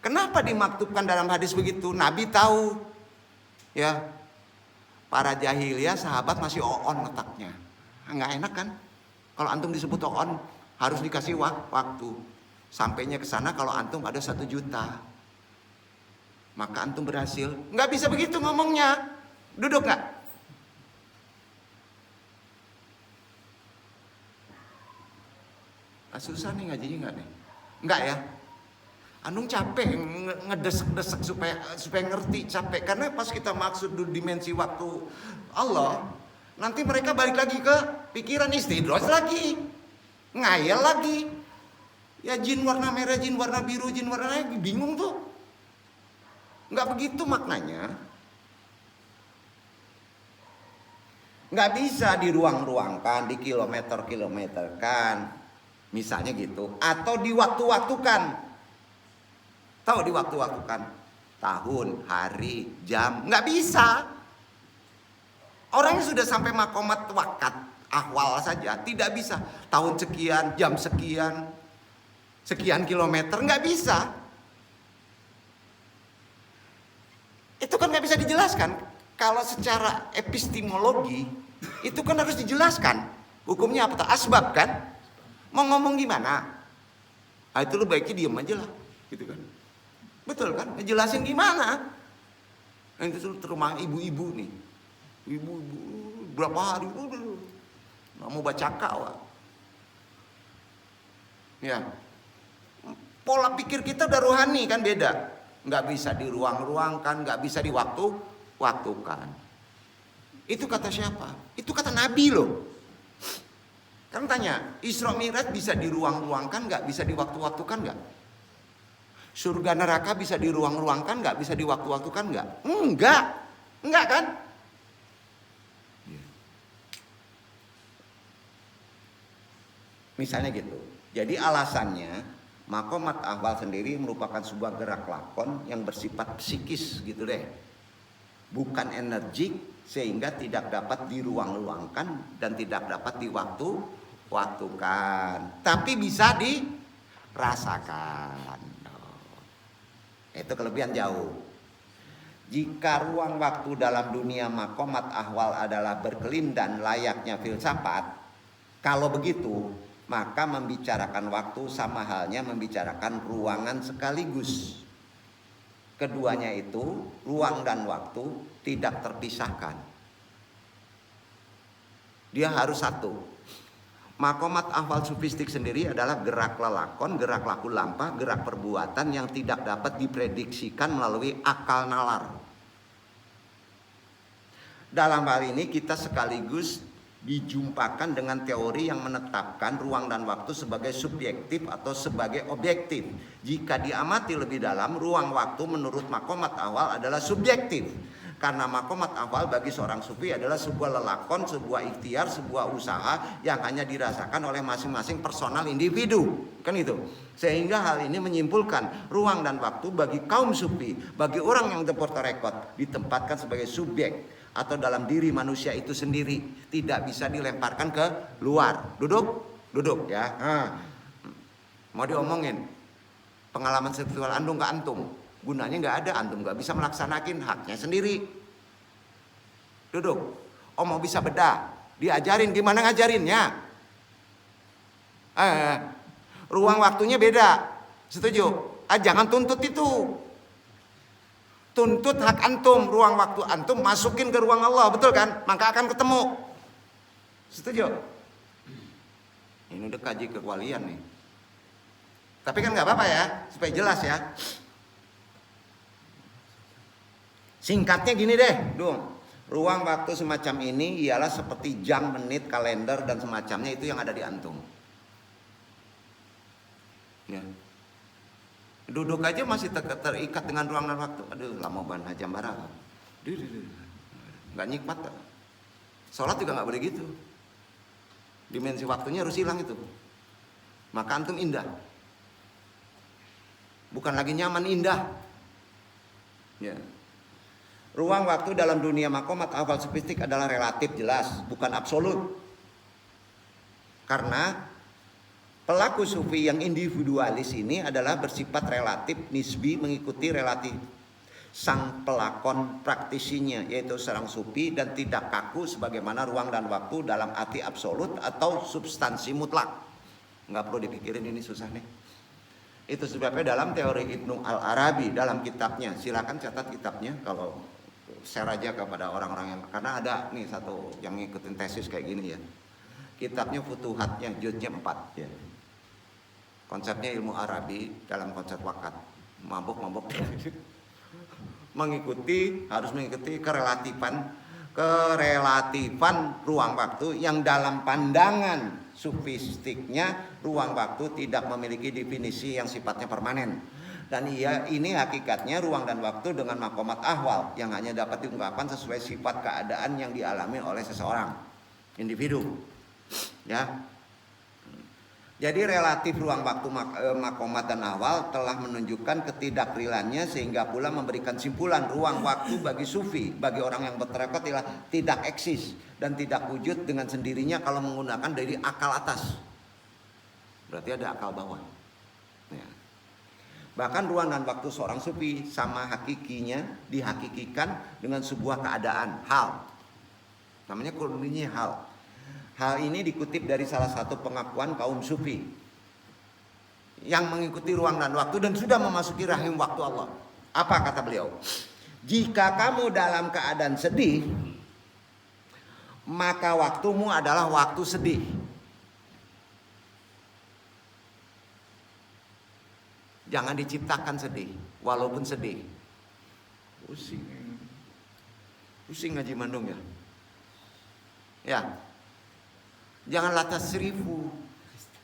Kenapa dimaktubkan dalam hadis begitu? Nabi tahu, ya, para jahiliyah sahabat masih on letaknya, nggak enak kan? Kalau antum disebut on harus dikasih waktu. Sampainya ke sana kalau antum ada 1 juta, maka antum berhasil. Nggak bisa begitu ngomongnya. Duduk nggak? Susah nih ngajinya nggak nih? Nggak ya? Anung capek ngedesek-desek supaya ngerti, capek. Karena pas kita maksud dimensi waktu Allah, nanti mereka balik lagi ke pikiran istidros lagi, ngayal lagi. Ya jin warna merah, jin warna biru, jin warna lain, bingung tuh. Nggak begitu maknanya. Nggak bisa diruang-ruangkan, di kilometer-kilometerkan, misalnya gitu. Atau diwaktu-waktukan. Tahu diwaktu-waktukan? Tahun, hari, jam, nggak bisa. Orangnya sudah sampai makomat wakat, ahwal saja, tidak bisa tahun sekian, jam sekian, sekian kilometer, nggak bisa. Itu kan nggak bisa dijelaskan. Kalau secara epistemologi itu kan harus dijelaskan. Hukumnya apa? Asbab kan? Mau ngomong gimana? Ah, itu lu baiknya diem aja lah, gitu kan? Betul kan? Ngejelasin gimana? Nah, itu terutama ibu-ibu nih, ibu-ibu berapa hari nggak mau baca kawah. Ya, pola pikir kita udah rohani kan beda. Nggak bisa diruang-ruangkan, nggak bisa diwaktu-waktukan. Itu kata siapa? Itu kata Nabi loh. Kan tanya, Isra Mi'raj bisa diruang-ruangkan nggak? Bisa diwaktu-waktukan nggak? Surga neraka bisa diruang-ruangkan nggak? Bisa diwaktu-waktukan nggak? Enggak kan? Misalnya gitu. Jadi alasannya Maqamat ahwal sendiri merupakan sebuah gerak lakon yang bersifat psikis gitu deh. Bukan energik sehingga tidak dapat diruang-ruangkan dan tidak dapat diwaktu-waktukan. Tapi bisa dirasakan. Itu kelebihan jauh. Jika ruang waktu dalam dunia maqamat ahwal adalah berkelindan layaknya filsafat, kalau begitu maka membicarakan waktu sama halnya membicarakan ruangan sekaligus. Keduanya itu, ruang dan waktu, tidak terpisahkan. Dia harus satu. Maqamat ahwal sufistik sendiri adalah gerak lelakon, gerak laku lampah, gerak perbuatan yang tidak dapat diprediksikan melalui akal nalar. Dalam hal ini kita sekaligus dijumpakan dengan teori yang menetapkan ruang dan waktu sebagai subjektif atau sebagai objektif. Jika diamati lebih dalam, ruang waktu menurut maqamat ahwal adalah subjektif. Karena maqamat ahwal bagi seorang sufi adalah sebuah lelakon, sebuah ikhtiar, sebuah usaha yang hanya dirasakan oleh masing-masing personal individu. Kan itu. Sehingga hal ini menyimpulkan ruang dan waktu bagi kaum sufi, bagi orang yang bertarekat ditempatkan sebagai subjek atau dalam diri manusia itu sendiri, tidak bisa dilemparkan ke luar. Duduk ya. Mau diomongin pengalaman seksual antum ke antum, gunanya nggak ada, antum nggak bisa melaksanakan haknya sendiri. Duduk. Oh mau bisa bedah, diajarin gimana ngajarinnya. Ruang waktunya beda, setuju? Jangan tuntut itu. Tuntut hak antum, ruang waktu antum masukin ke ruang Allah, betul kan? Maka akan ketemu. Setuju? Ini udah kaji kewalian nih. Tapi kan nggak apa-apa ya, supaya jelas ya. Singkatnya gini deh, ruang waktu semacam ini ialah seperti jam, menit, kalender dan semacamnya itu yang ada di antum. Ya. Duduk aja masih terikat dengan ruang dan waktu. Aduh, lama banget jam barang. Nggak nikmat. Sholat juga nggak boleh gitu. Dimensi waktunya harus hilang itu. Maka antum indah. Bukan lagi nyaman, indah. Ya. Ruang waktu dalam dunia maqamat ahwal sufistik adalah relatif, jelas, bukan absolut. Karena pelaku sufi yang individualis ini adalah bersifat relatif, nisbi, mengikuti relatif sang pelakon praktisinya, yaitu seorang sufi, dan tidak kaku sebagaimana ruang dan waktu dalam arti absolut atau substansi mutlak. Nggak perlu dipikirin, ini susah nih. Itu sebabnya dalam teori Ibnu Al-Arabi dalam kitabnya, silakan catat kitabnya kalau share aja kepada orang-orang yang, karena ada nih satu yang ngikutin tesis kayak gini ya. Kitabnya Futuhatnya juznya 4 ya. Konsepnya ilmu Arabi dalam konsep wakat. Mabuk-mabuk harus mengikuti kerelatifan ruang waktu yang dalam pandangan sufistiknya ruang waktu tidak memiliki definisi yang sifatnya permanen. Dan ini hakikatnya ruang dan waktu dengan maqamat ahwal yang hanya dapat diungkapkan sesuai sifat keadaan yang dialami oleh seseorang individu. Ya. Jadi relatif ruang waktu makomat dan awal telah menunjukkan ketidakrealannya, sehingga pula memberikan simpulan ruang waktu bagi sufi, bagi orang yang bertarekat tidak eksis dan tidak wujud dengan sendirinya kalau menggunakan dari akal atas. Berarti ada akal bawah. Ya. Bahkan ruang dan waktu seorang sufi sama hakikinya dihakikikan dengan sebuah keadaan, hal. Namanya kondisinya hal. Hal ini dikutip dari salah satu pengakuan kaum sufi yang mengikuti ruang dan waktu dan sudah memasuki rahim waktu Allah. Apa kata beliau? Jika kamu dalam keadaan sedih, maka waktumu adalah waktu sedih. Jangan diciptakan sedih, walaupun sedih. Pusing Haji Mandung ya. Ya. Jangan lantas seribu,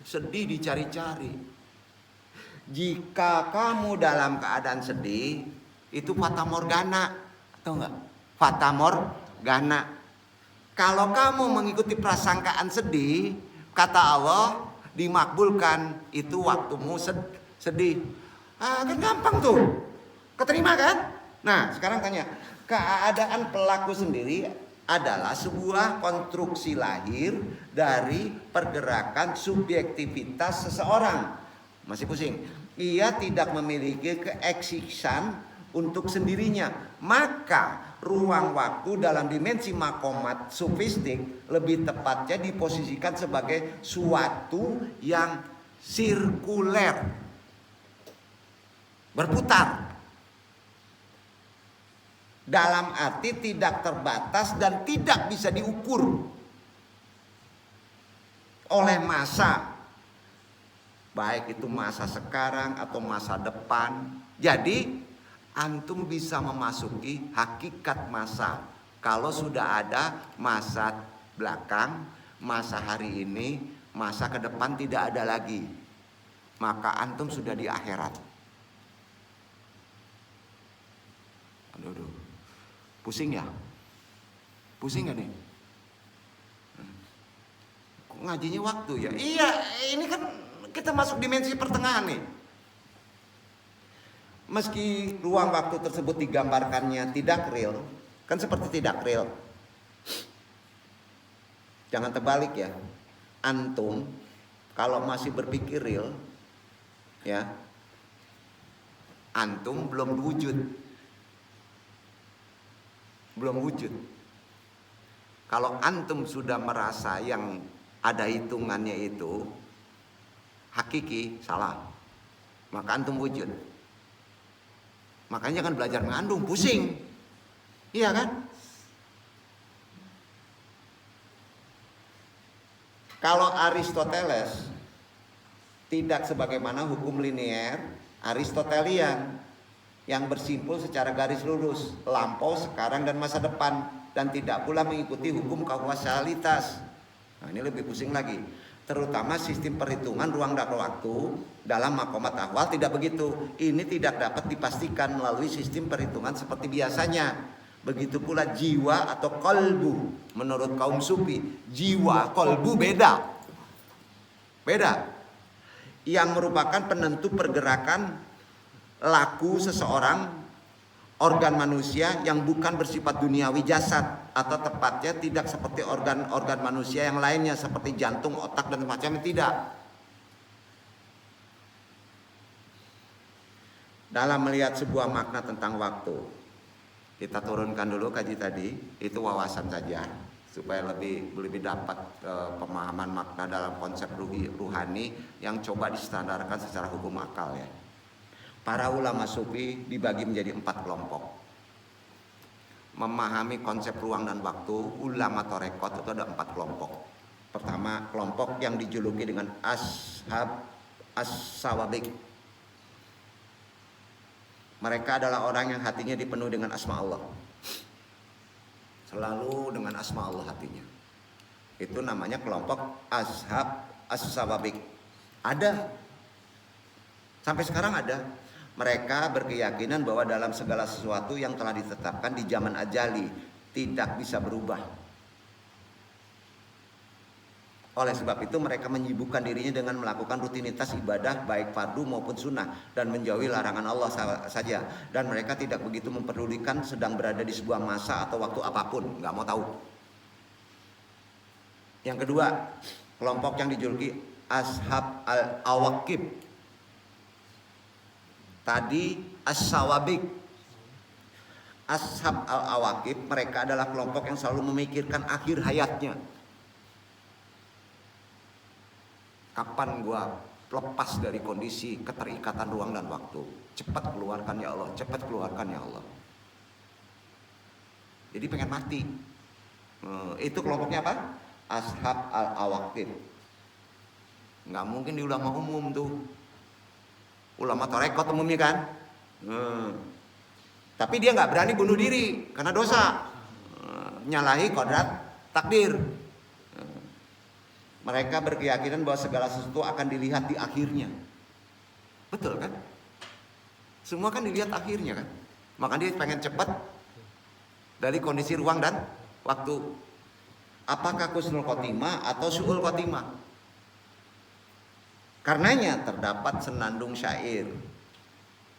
sedih dicari-cari. Jika kamu dalam keadaan sedih, itu fata morgana, tahu nggak? Fata morgana. Kalau kamu mengikuti prasangkaan sedih, kata Allah dimakbulkan, itu waktumu sedih. Kan gampang tuh, keterima kan? Nah sekarang tanya, keadaan pelaku sendiri adalah sebuah konstruksi lahir dari pergerakan subjektivitas seseorang. Masih pusing? Ia tidak memiliki keeksisan untuk sendirinya. Maka ruang waktu dalam dimensi makomat sufistik lebih tepatnya diposisikan sebagai suatu yang sirkuler, berputar. Dalam arti tidak terbatas dan tidak bisa diukur oleh masa, baik itu masa sekarang atau masa depan. Jadi antum bisa memasuki hakikat masa kalau sudah ada masa belakang, masa hari ini, masa ke depan tidak ada lagi, maka antum sudah di akhirat. Aduh. Pusing ya? Pusing gak nih? Kok ngajinya waktu ya? Iya, ini kan kita masuk dimensi pertengahan nih. Meski ruang waktu tersebut digambarkannya tidak real, kan seperti tidak real. Jangan terbalik ya. Antum kalau masih berpikir real, ya, antum belum wujud. Belum wujud. Kalau antum sudah merasa yang ada hitungannya itu hakiki, salah, maka antum wujud. Makanya kan belajar mengandung pusing, iya kan? Kalau Aristoteles tidak sebagaimana hukum linear Aristotelian yang bersimpul secara garis lurus, lampau, sekarang, dan masa depan, dan tidak pula mengikuti hukum kausalitas. Nah ini lebih pusing lagi. Terutama sistem perhitungan ruang dan waktu dalam makomat ahwal tidak begitu. Ini tidak dapat dipastikan melalui sistem perhitungan seperti biasanya. Begitu pula jiwa atau kolbu. Menurut kaum sufi, jiwa, kolbu beda. Beda. Yang merupakan penentu pergerakan laku seseorang, organ manusia yang bukan bersifat duniawi jasad, atau tepatnya tidak seperti organ-organ manusia yang lainnya seperti jantung, otak, dan semacamnya, tidak. Dalam melihat sebuah makna tentang waktu, kita turunkan dulu kaji tadi, itu wawasan saja supaya lebih dapat pemahaman makna dalam konsep ruhani yang coba distandarkan secara hukum akal ya. Para ulama sufi dibagi menjadi 4 kelompok. Memahami konsep ruang dan waktu, ulama torekot itu ada 4 kelompok. Pertama, kelompok yang dijuluki dengan ashab as-sawabik. Mereka adalah orang yang hatinya dipenuhi dengan asma Allah. Selalu dengan asma Allah hatinya. Itu namanya kelompok ashab as-sawabik. Ada. Sampai sekarang ada. Mereka berkeyakinan bahwa dalam segala sesuatu yang telah ditetapkan di zaman ajali tidak bisa berubah. Oleh sebab itu mereka menyibukkan dirinya dengan melakukan rutinitas ibadah baik fardu maupun sunnah dan menjauhi larangan Allah saja. Dan mereka tidak begitu memperdulikan sedang berada di sebuah masa atau waktu apapun, nggak mau tahu. Yang kedua, kelompok yang dijuluki ashab al-awaqib. Tadi as-sawabik. Ashab al-awaqib mereka adalah kelompok yang selalu memikirkan akhir hayatnya. Kapan gua lepas dari kondisi keterikatan ruang dan waktu? Cepat keluarkan ya Allah, cepat keluarkan ya Allah. Jadi pengen mati. Itu kelompoknya apa? Ashab al-awaqib. Nggak mungkin di ulama umum tuh. Ulama tarekat umumnya kan. Tapi dia nggak berani bunuh diri karena dosa. Nyalahi kodrat takdir. Mereka berkeyakinan bahwa segala sesuatu akan dilihat di akhirnya. Betul kan? Semua kan dilihat akhirnya kan. Maka dia pengen cepat dari kondisi ruang dan waktu. Apakah husnul khotimah atau su'ul khotimah? Karenanya terdapat senandung syair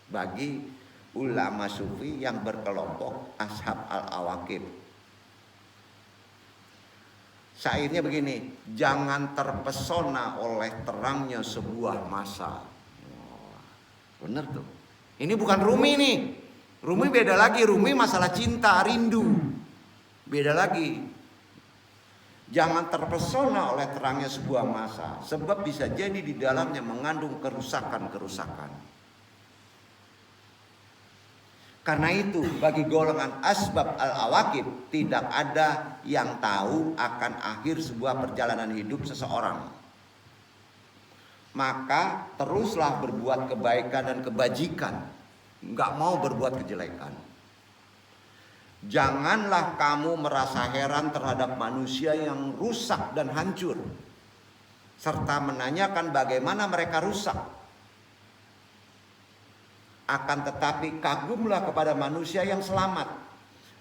bagi ulama sufi yang berkelompok ashab al-awaqib. Syairnya begini, jangan terpesona oleh terangnya sebuah masa. Bener tuh. Ini bukan Rumi nih. Rumi beda lagi. Rumi masalah cinta, rindu. Beda lagi. Jangan terpesona oleh terangnya sebuah masa, sebab bisa jadi di dalamnya mengandung kerusakan-kerusakan. Karena itu bagi golongan asbab al-awaqib tidak ada yang tahu akan akhir sebuah perjalanan hidup seseorang. Maka teruslah berbuat kebaikan dan kebajikan, nggak mau berbuat kejelekan. Janganlah kamu merasa heran terhadap manusia yang rusak dan hancur, serta menanyakan bagaimana mereka rusak. Akan tetapi kagumlah kepada manusia yang selamat,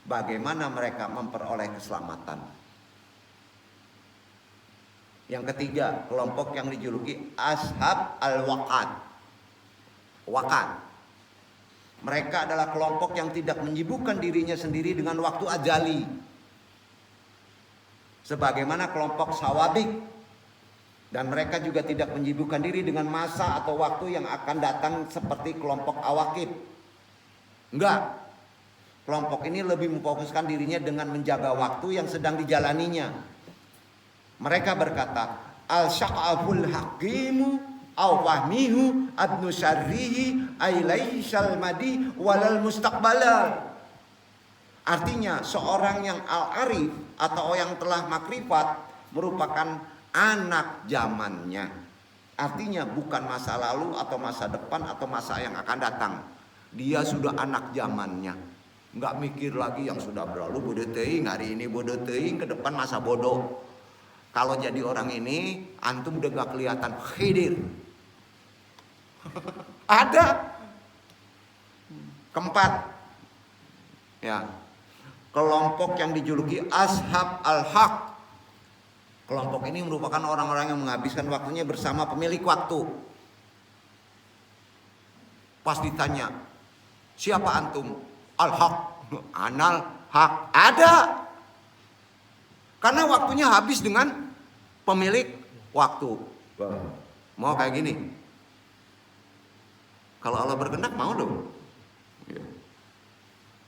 bagaimana mereka memperoleh keselamatan. Yang ketiga, kelompok yang dijuluki ashab al-waqat. Waqat. Mereka adalah kelompok yang tidak menyibukkan dirinya sendiri dengan waktu ajali, sebagaimana kelompok sawabik. Dan mereka juga tidak menyibukkan diri dengan masa atau waktu yang akan datang seperti kelompok awaqib. Enggak. Kelompok ini lebih memfokuskan dirinya dengan menjaga waktu yang sedang dijalaninya. Mereka berkata, al-syaqaful hakimu aw fahmihu adnu syarrihi ailaihi syalmadi walal mustaqbalal. Artinya seorang yang al-arif atau yang telah makrifat merupakan anak zamannya. Artinya bukan masa lalu atau masa depan atau masa yang akan datang. Dia sudah anak zamannya. Nggak mikir lagi yang sudah berlalu bodoh teuing, hari ini bodoh teuing, ke depan masa bodoh. Kalau jadi orang ini antum udah gak kelihatan khidir. Ada. Keempat. Ya. Kelompok yang dijuluki ashab al-haq. Kelompok ini merupakan orang-orang yang menghabiskan waktunya bersama pemilik waktu. Pas ditanya, siapa antum? Al-haq, anal haq. Ada. Karena waktunya habis dengan pemilik waktu. Mau kayak gini? Kalau Allah berkehendak mau dong.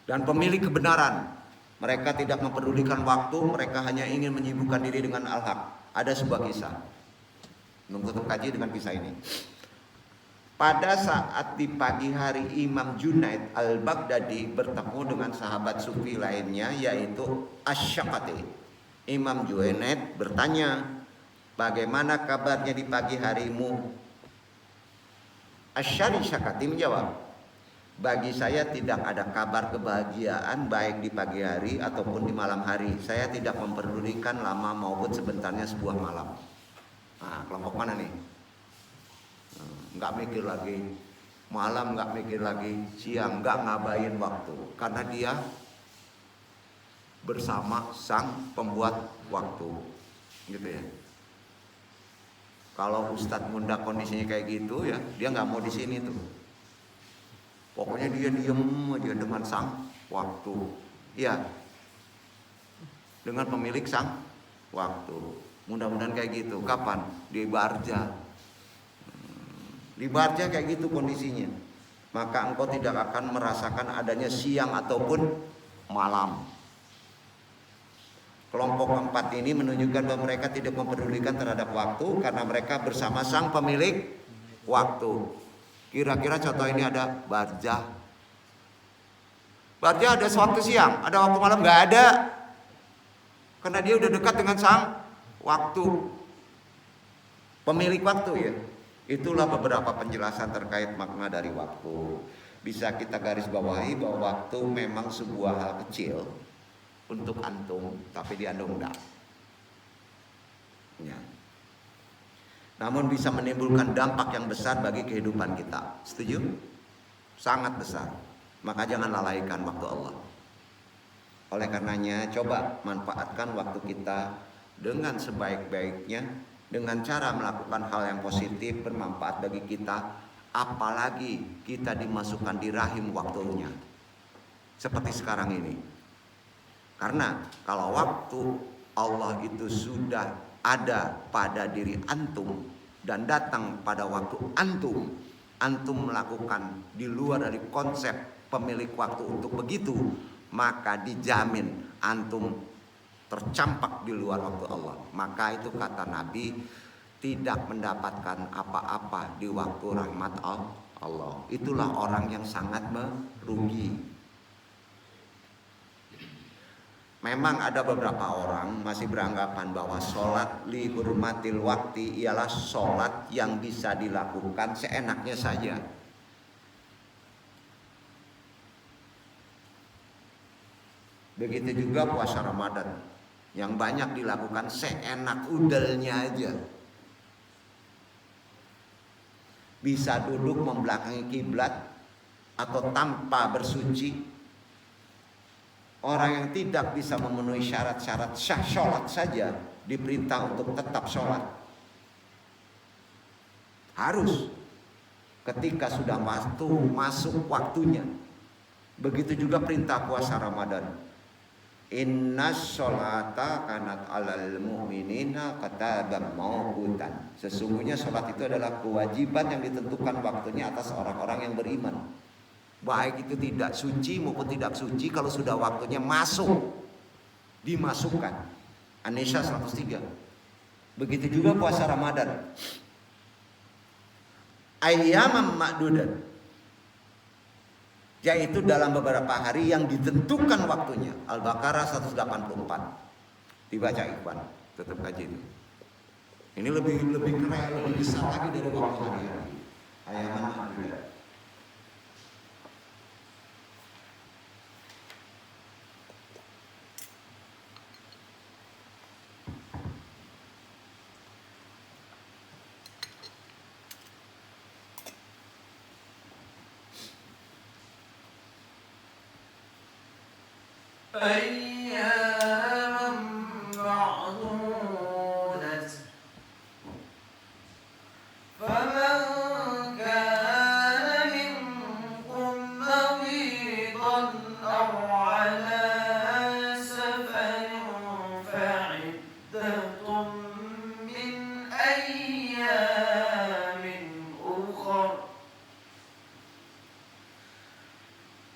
Dan pemilik kebenaran. Mereka tidak mempedulikan waktu, mereka hanya ingin menyibukkan diri dengan al-haq. Ada sebuah kisah. Nunggu kaji dengan kisah ini. Pada saat di pagi hari Imam Junaid al-Baghdadi bertemu dengan sahabat sufi lainnya yaitu Asy-Syaqati. Imam Junaid bertanya, bagaimana kabarnya di pagi harimu? Asy-Syaqati menjawab, bagi saya tidak ada kabar kebahagiaan baik di pagi hari ataupun di malam hari. Saya tidak memperdulikan lama maupun sebentarnya sebuah malam. Nah, kelompok mana nih? Nggak mikir lagi malam, nggak mikir lagi siang, nggak ngabain waktu. Karena dia bersama sang pembuat waktu. Gitu ya. Kalau Ustadz Munda kondisinya kayak gitu ya, dia nggak mau di sini tuh. Pokoknya dia diem aja dengan sang waktu. Ya, dengan pemilik sang waktu. Mudah-mudahan kayak gitu. Kapan? Di Barja. Di Barja kayak gitu kondisinya. Maka engkau tidak akan merasakan adanya siang ataupun malam. Kelompok keempat ini menunjukkan bahwa mereka tidak mempedulikan terhadap waktu karena mereka bersama sang pemilik waktu. Kira-kira contoh ini ada Barja. Barja ada waktu siang, ada waktu malam? Nggak ada. Karena dia udah dekat dengan sang waktu. Pemilik waktu ya. Itulah beberapa penjelasan terkait makna dari waktu. Bisa kita garis bawahi bahwa waktu memang sebuah hal kecil untuk antum, tapi di antum enggak. Ya. Namun bisa menimbulkan dampak yang besar bagi kehidupan kita. Setuju? Sangat besar. Maka jangan lalaikan waktu Allah. Oleh karenanya coba manfaatkan waktu kita dengan sebaik-baiknya, dengan cara melakukan hal yang positif bermanfaat bagi kita, apalagi kita dimasukkan di rahim waktunya. Seperti sekarang ini. Karena kalau waktu Allah itu sudah ada pada diri antum dan datang pada waktu antum melakukan di luar dari konsep pemilik waktu untuk begitu, maka dijamin antum tercampak di luar waktu Allah. Maka itu kata Nabi, tidak mendapatkan apa-apa di waktu rahmat Allah. Itulah orang yang sangat merugi. Memang ada beberapa orang masih beranggapan bahwa sholat li hurmatil wakti ialah sholat yang bisa dilakukan seenaknya saja. Begitu juga puasa Ramadan yang banyak dilakukan seenak udelnya aja. Bisa duduk membelakangi kiblat atau tanpa bersuci. Orang yang tidak bisa memenuhi syarat-syarat sah sholat saja diperintah untuk tetap sholat. Harus ketika sudah masuk waktunya. Begitu juga perintah puasa Ramadan. Inna sholata kanat alal mu'minina kataban mauqutan. Sesungguhnya sholat itu adalah kewajiban yang ditentukan waktunya atas orang-orang yang beriman. Baik itu tidak suci maupun tidak suci, kalau sudah waktunya dimasukkan. An-Nisa 103. Begitu juga puasa Ramadan. Ayyaman ma'dudan, yaitu dalam beberapa hari yang ditentukan waktunya. Al-Baqarah 184. Dibaca Ikhwan, tetap kaji itu. Ini lebih keren, lebih besar lagi dari waktu hari-hari. Ayyaman ma'dudan. أياما معدودة فمن كان منكم مريضا أو على سفر فعدة من أيام أخر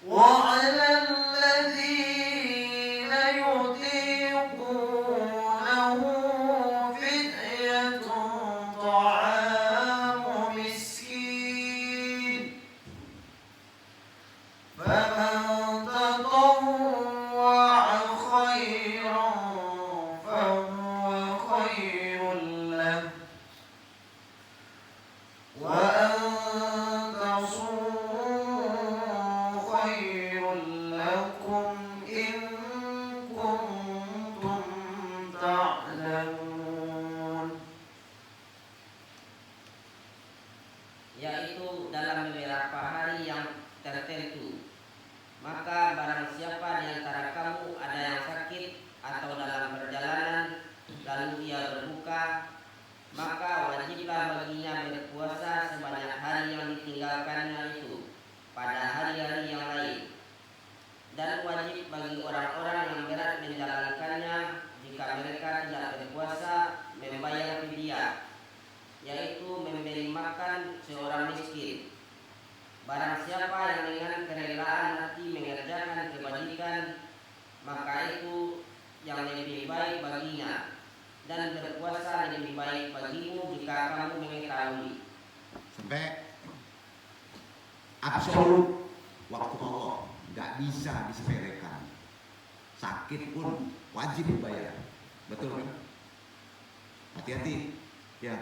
وعلى الذين يطيقونه maka itu yang lebih baik baginya, dan berpuasa lebih baik bagimu jika kamu mengetahui. Sampai absolut waktu Allah nggak bisa disepelekan. Sakit pun wajib dibayar, betul kan? Hati-hati ya.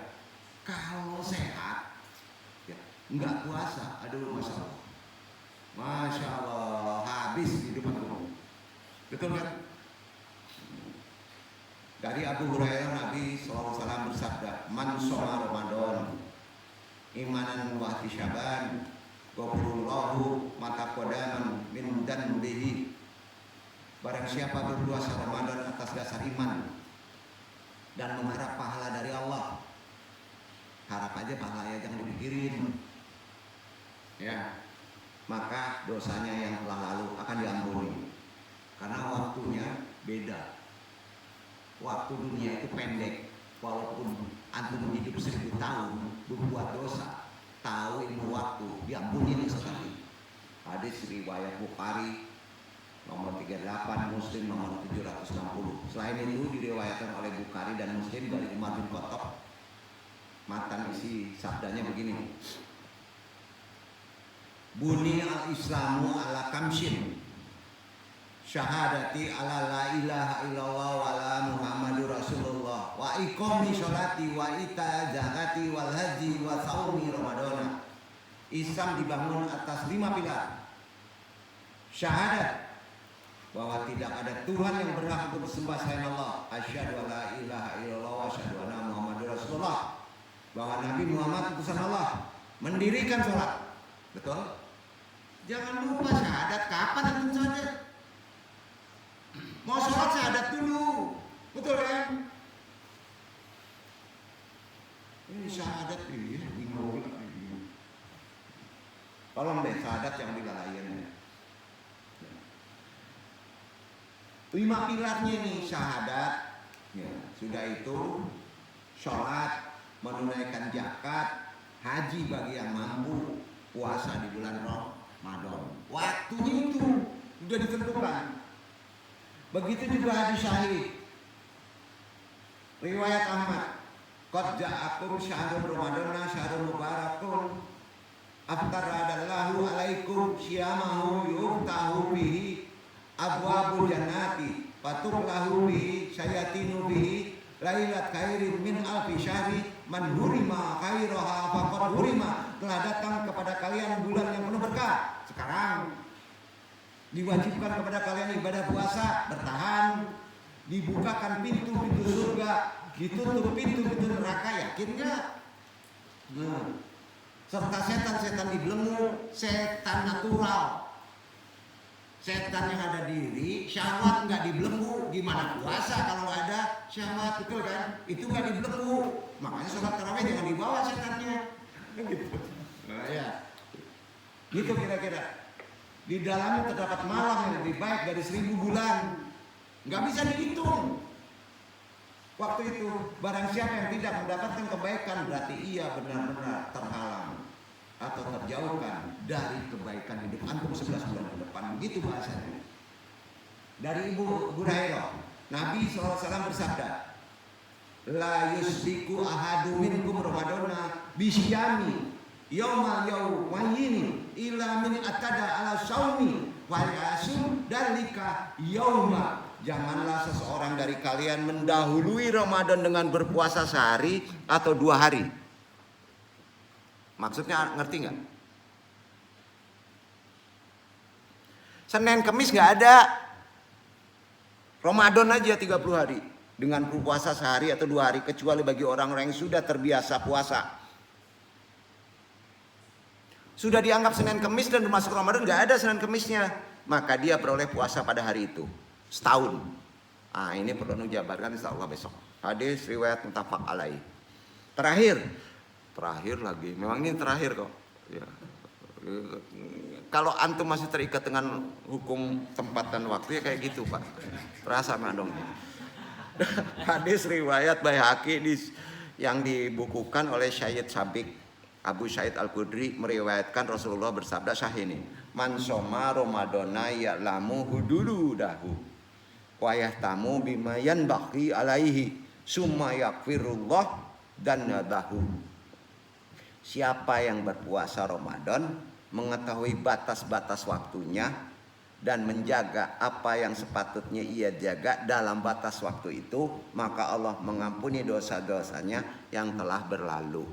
Kalau sehat ya nggak puasa, aduh masya Allah habis hidup aku, betul kan? Dari Abu Hurairah Nabi SAW bersabda, man shoma Ramadan imanan wa ihtisaban ghafurallahu ma taqaddama min dzanbihi. Barang siapa berpuasa Ramadan atas dasar iman dan mengharap pahala dari Allah, harap aja pahalanya, jangan dipikirin ya, maka dosanya yang telah lalu akan diampuni. Karena waktunya beda. Waktu dunia itu pendek. Walaupun antum hidup 1000 tahun berbuat dosa, tahu ilmu waktu, diampuni sekali. Hadis riwayat Bukhari nomor 38, Muslim nomor 760. Selain itu diriwayatkan oleh Bukhari dan Muslim dari Umar bin Khattab. Matan isi sabdanya begini, Buni al-Islamu ala kamsin, syahadati ala la ilaha illallah wa la muhammadur rasulullah wa iqami sholati wa ita zakati wal haji wa saumi ramadana. Islam dibangun atas 5 pilar. Syahadat bahwa tidak ada Tuhan yang berhak untuk disembah selain Allah. Asyhadu alla ilaha illallah wa asyhadu anna muhammadur rasulullah. Bahwa Nabi Muhammad utusan Allah. Mendirikan sholat. Betul? Jangan lupa syahadat. Kapan antum syahadat? Mau sholat syahadat dulu. Betul kan? Ini syahadat ini bingung. Tolong deh syahadat yang dilalaikan. 5 pilarnya nih syahadat ya, sudah itu sholat, menunaikan zakat, haji bagi yang mampu, puasa di bulan Ramadan. Waktunya itu sudah ditentukan. Begitu juga hadis sahih riwayat Ahmad, qad ja'akum syahrul ramadana syahrul mubarakun aftaradallahu alaikum syiyamahu yuftahu bihi abwabul jannati fatuklahu bihi syayatinu bihi lailat khairin min alfi syahri man hurima khairaha faqad hurima. Telah datang kepada kalian bulan yang penuh berkah. Sekarang diwajibkan kepada kalian ibadah puasa, bertahan, dibukakan pintu-pintu surga, ditutup pintu-pintu neraka. Yakin nggak? Serta setan-setan dibelenggu, setan natural, setan yang ada diri, syahwat nggak dibelenggu. Gimana puasa kalau nggak ada syahwat, betul kan? Itu nggak dibelenggu. Makanya sholat tarawih jangan dibawa setannya. Gitu. Nah, ya. Gitu kira-kira. Di dalamnya terdapat malam yang lebih baik dari 1000 bulan. Nggak bisa dihitung. Waktu itu barang siapa yang tidak mendapatkan kebaikan, berarti ia benar-benar terhalang atau terjauhkan dari kebaikan hidup antum 11 bulan ke depan. Begitu bahasanya. Dari Ibu Hurairah, Nabi SAW bersabda, la yusbiku ahadu minkum ramadana bisyami yaumal yaumayini ila min atada ala saumi wa yasum dalika yauma. Janganlah seseorang dari kalian mendahului Ramadan dengan berpuasa sehari atau 2 hari. Maksudnya ngerti nggak? Senin Kemis nggak ada. Ramadan aja 30 hari dengan berpuasa sehari atau 2 hari, kecuali bagi orang-orang yang sudah terbiasa puasa. Sudah dianggap Senin Kemis dan masuk Ramadan nggak ada Senin Kemisnya, maka dia beroleh puasa pada hari itu setahun. Ah, ini perlu dijabarkan insyaallah besok. Hadis riwayat muttafaq alaih. Terakhir lagi. Memang ini terakhir kok. Ya. Kalau antum masih terikat dengan hukum tempat dan waktu ya kayak gitu, Pak. Perasa dong. Hadis riwayat Baihaqi yang dibukukan oleh Syed Sabiq Abu Sa'id Al-Khudri meriwayatkan Rasulullah bersabda sahih ini, man shoma ramadana ya'lamu hududahu. wa yahtamu bima yanbaghi alaihi summa yakfirullah dan nabahu. Siapa yang berpuasa Ramadan mengetahui batas-batas waktunya dan menjaga apa yang sepatutnya ia jaga dalam batas waktu itu, maka Allah mengampuni dosa-dosanya yang telah berlalu.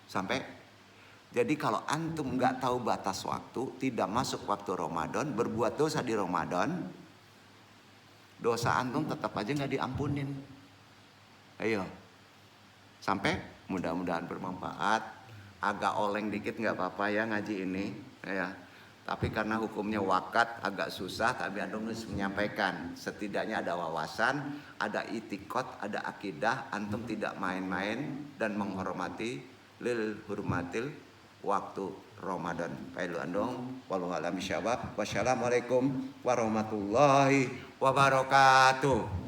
Sampai jadi kalau antum nggak tahu batas waktu, tidak masuk waktu Ramadan, berbuat dosa di Ramadan, dosa antum tetap aja nggak diampunin. Ayo, sampai mudah-mudahan bermanfaat. Agak oleng dikit nggak apa-apa ya ngaji ini, ya. Tapi karena hukumnya wakat agak susah, tapi antum harus menyampaikan. Setidaknya ada wawasan, ada itikot, ada akidah. Antum tidak main-main dan menghormati lil hurmatil waktu Ramadan. Pailu andong, wallahu a'lam bishawab. Wassalamualaikum warahmatullahi wabarakatuh.